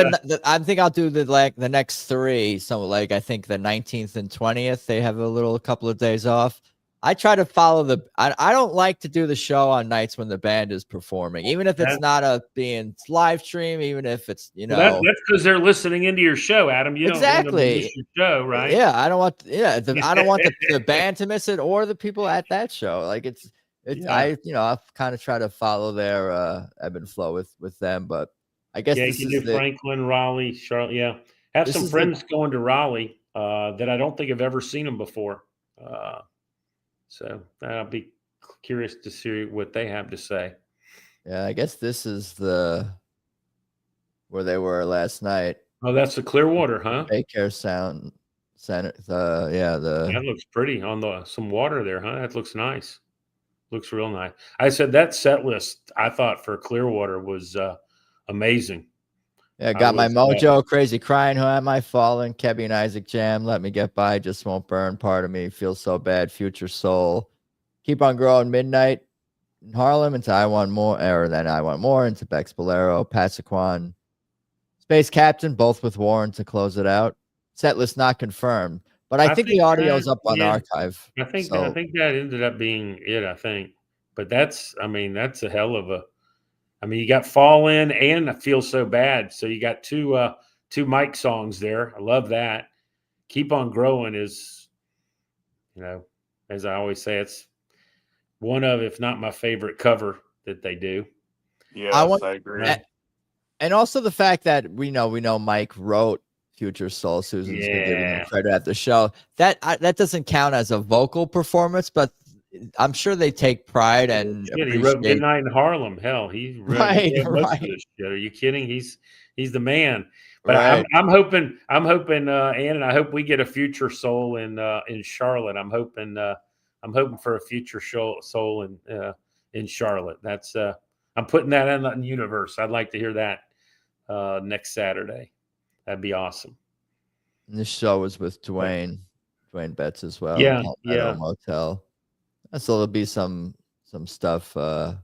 I think I'll do the next 3. So I think the 19th and 20th. They have a couple of days off. I try to follow I don't like to do the show on nights when the band is performing, even if it's not being live stream, even if it's that's because they're listening into your show, Adam. You exactly. don't want to miss your show, right? Yeah, I don't want I don't want the band to miss it or the people at that show. Like I kind of try to follow their ebb and flow with them, but I guess you can do Franklin, Raleigh, Charlotte. Yeah, have some friends going to Raleigh that I don't think have ever seen them before. So I'll be curious to see what they have to say. Yeah, I guess this is where they were last night. Oh, that's the Clearwater, huh? Daycare Sound Center. That looks pretty on some water there, huh? That looks nice. Looks real nice. I said that set list I thought for Clearwater was amazing. Yeah, got my mojo, crazy crying, who am I falling? Kebbi and Isaac Jam, let me get by, just won't burn, part of me feels so bad, future soul, keep on growing, midnight in Harlem, into I want more, or then I want more, into Bex Bolero, Passaquan, Space Captain, both with Warren to close it out. Set list not confirmed, but I think the audio's up on archive. I think that ended up being it. I think, but that's a hell of a. You got Fall In and I Feel So Bad. So you got two Mike songs there. I love that. Keep on Growing is, as I always say, it's one of, if not my favorite cover that they do. Yeah, I agree. And also the fact that we know Mike wrote Future Soul. Susan's been giving him credit at the show. That doesn't count as a vocal performance, but I'm sure they take pride and he wrote Midnight in Harlem. Hell, he wrote most of this shit. Are you kidding? He's the man. But I'm hoping, Ann, and I hope we get a Future Soul in Charlotte. I'm hoping for a Future Soul in Charlotte. That's I'm putting that in the universe. I'd like to hear that next Saturday. That'd be awesome. And this show was with Dwayne Betts as well. Yeah. Motel. So there'll be some stuff from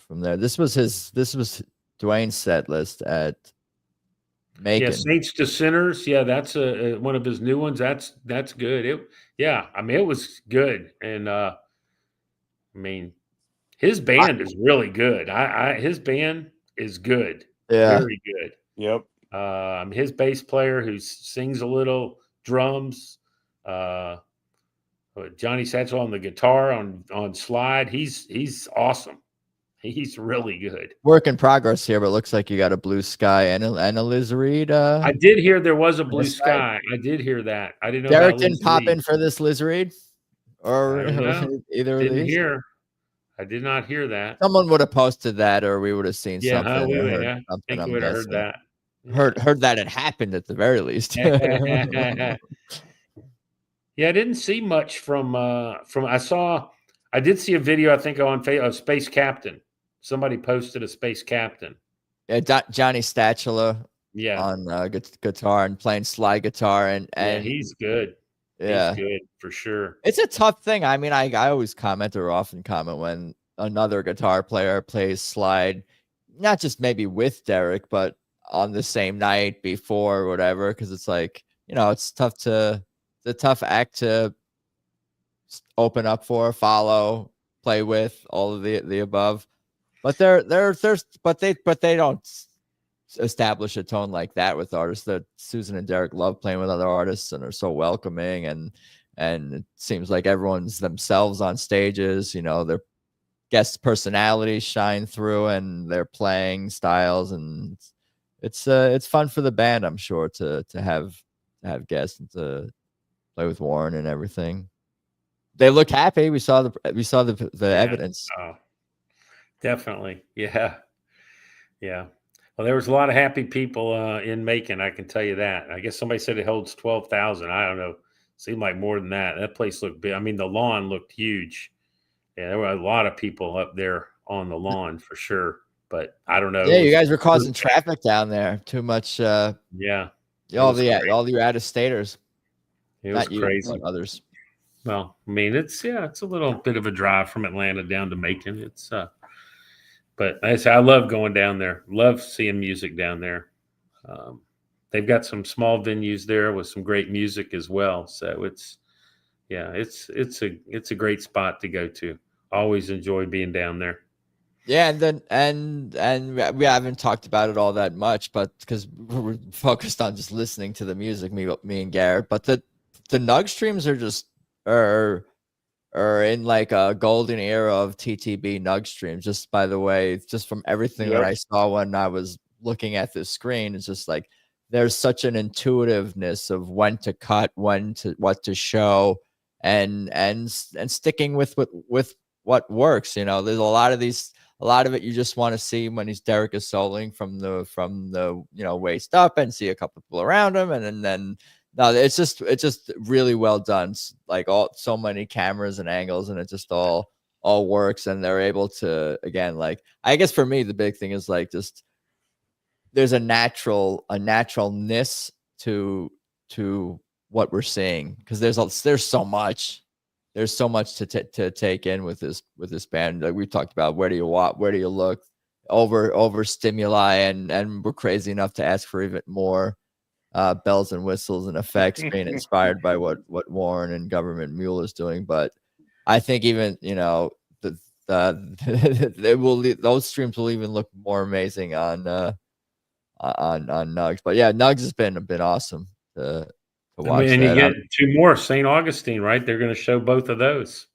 there. This was Dwayne's set list at Macon. Yeah, Saints to Sinners. Yeah, that's one of his new ones. That's good. It was good, and his band is really good. His band is good. Yeah, very good. Yep. His bass player who sings a little, drums. Johnny Satchel on the guitar on slide. He's awesome. He's really good. Work in progress here, but it looks like you got a Blue Sky and a Liz Reed. I did hear there was a Blue Sky. I did hear that. I didn't know. Derek didn't pop in for this Liz Reed, or either of these. I did not hear that. Someone would have posted that, or we would have seen something. I think we would have heard that. Heard that it happened at the very least. Yeah, I didn't see much from. I did see a video. I think on Facebook, of Space Captain. Somebody posted a Space Captain. Yeah, Johnny Statula. Yeah, on guitar and playing slide guitar, and he's good. Yeah, he's good for sure. It's a tough thing. I mean, I always comment or often comment when another guitar player plays slide, not just maybe with Derek, but on the same night before or whatever, because it's like, it's a tough act to open up for, follow, play with, all of the above. But they don't establish a tone like that with artists. That Susan and Derek love playing with other artists and are so welcoming, and it seems like everyone's themselves on stages. Their guest personalities shine through, and their playing styles, and it's fun for the band, I'm sure, to have guests and to play with Warren and everything. they look happy. We saw the evidence. Oh, definitely. Yeah. Yeah. Well, there was a lot of happy people in Macon. I can tell you that. I guess somebody said it holds 12,000. I don't know. Seemed like more than that. That place looked big. I mean, the lawn looked huge. Yeah, there were a lot of people up there on the lawn for sure. But I don't know. Yeah, you guys were causing traffic down there. Too much. Yeah. All the out-of-staters. It was crazy. Not others. Well, I mean, it's a little bit of a drive from Atlanta down to Macon. It's but I love going down there. Love seeing music down there. They've got some small venues there with some great music as well. So it's a great spot to go to. Always enjoy being down there. Yeah, and then and we haven't talked about it all that much, but because we're focused on just listening to the music, me and Garrett. But the Nug streams are just are in like a golden era of TTB Nug streams. Just by the way, just from everything that I saw when I was looking at this screen, it's just like there's such an intuitiveness of when to cut, what to show, and sticking with what works. You know, there's a lot of it you just want to see when Derek is soloing from the waist up and see a couple people around him, and then no, it's just really well done. Like so many cameras and angles, and it just all works, and they're able to, again, like, I guess for me the big thing is like just there's a naturalness to what we're seeing, because there's so much to take in with this band. Like we talked about, where do you look, over stimuli, and we're crazy enough to ask for even more bells and whistles and effects, being inspired by what Warren and Government Mule is doing. But I think even those streams will even look more amazing on Nugs. But yeah, Nugs has been awesome to watch. And you get two more, St. Augustine, right? They're going to show both of those.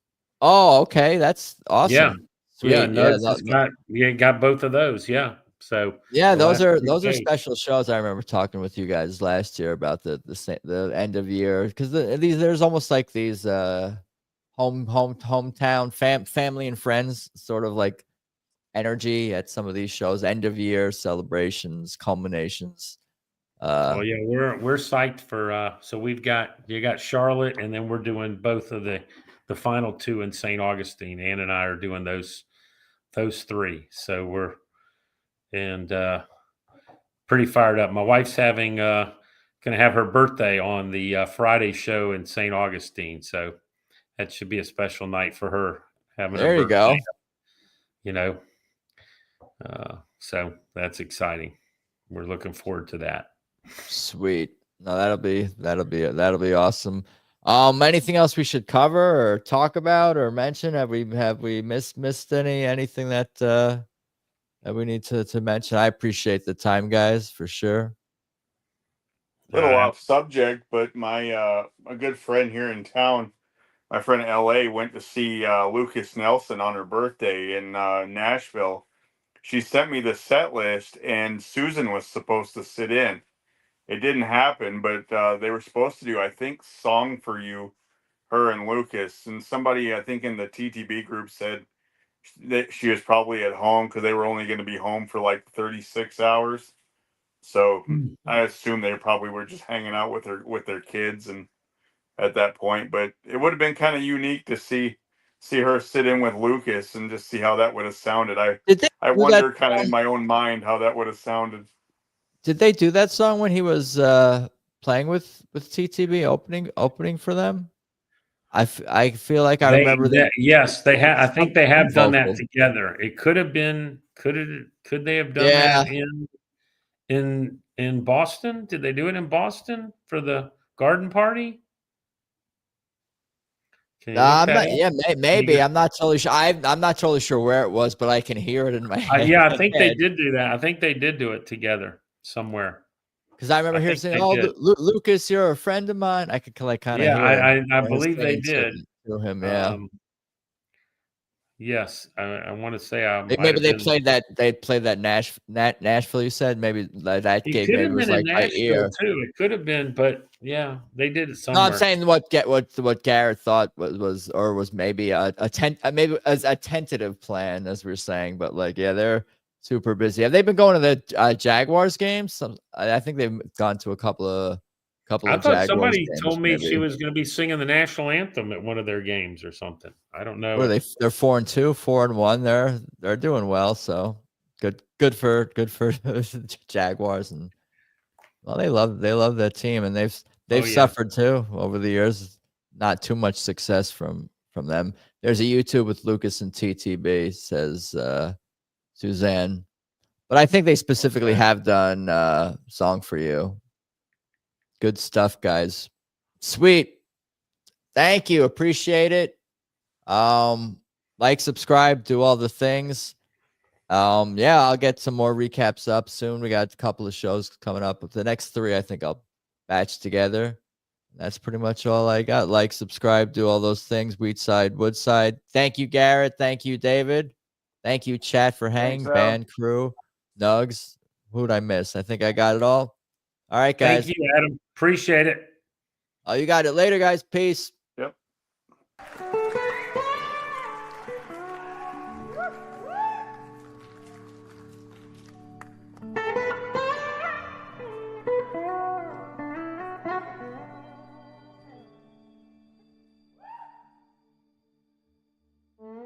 Oh, okay, that's awesome. Yeah, sweet. Yeah, Nugs got both of those. Yeah. So yeah, those are special shows. I remember talking with you guys last year about the end of year, because there's almost like these hometown family and friends sort of like energy at some of these shows, end of year celebrations, culminations. Well, yeah, we're psyched for so you got Charlotte, and then we're doing both of the final two in St. Augustine. Ann and I are doing those three. So we're pretty fired up. My wife's having going to have her birthday on the Friday show in St. Augustine, so that should be a special night for her having there her birthday. You go. So that's exciting. We're looking forward to that. Sweet. No, that'll be awesome. Anything else we should cover or talk about or mention? Have we missed anything that we need to mention? I appreciate the time, guys, for sure. Little off subject, but my a good friend here in town, my friend LA, went to see Lucas Nelson on her birthday in Nashville. She sent me the set list, and Susan was supposed to sit in. It didn't happen, but they were supposed to do, I think, Song for You, her and Lucas. And somebody, I think, in the TTB group said that she was probably at home because they were only going to be home for like 36 hours. So I assume they probably were just hanging out with their kids and at that point. But it would have been kind of unique to see her sit in with Lucas and just see how that would have sounded. I wonder kind of in my own mind how that would have sounded. Did they do that song when he was playing with TTB opening for them? I feel like I remember that. Yes, they have. I think they have done that together. It could have been. Could they have done that in Boston? Did they do it in Boston for the garden party? Maybe. I'm not totally sure. I'm not totally sure where it was, but I can hear it in my head. Yeah, I think they did do that. I think they did do it together somewhere. Because I remember hearing saying, "Oh, Lucas, you're a friend of mine." I could kind of hear. I believe they did to him. Yes, I want to say I might Maybe have they been. played that. They played that Nashville. You said maybe that It gig could maybe have was been in like by Nashville ear. too. It could have been, but yeah, they did it No, I'm somewhere. saying what Garrett thought was maybe maybe as a tentative plan, as we are saying. But like, yeah, they're super busy. Have they been going to the Jaguars games? I think they've gone to a couple of I thought Jaguars somebody games. told me she Maybe. was going to be singing the national anthem at one of their games or something. I don't know. What are they? They're 4-2, 4-1. They're doing well. So good for Jaguars. And well, they love that team, and they've suffered too over the years. Not too much success from them. There's a YouTube with Lucas and TTB, says Suzanne, but I think they specifically have done Song for You. Good stuff, guys. Sweet. Thank you. Appreciate it. Like, subscribe, do all the things. Yeah, I'll get some more recaps up soon. We got a couple of shows coming up, but the next 3 I think I'll batch together. That's pretty much all I got. Like, subscribe, do all those things. Wheatside, Woodside. Thank you, Garrett. Thank you, David. Thank you, chat, for hanging. Band, crew, Nugs. Who'd I miss? I think I got it all. All right, guys. Thank you, Adam. Appreciate it. Oh, you got it. Later, guys. Peace.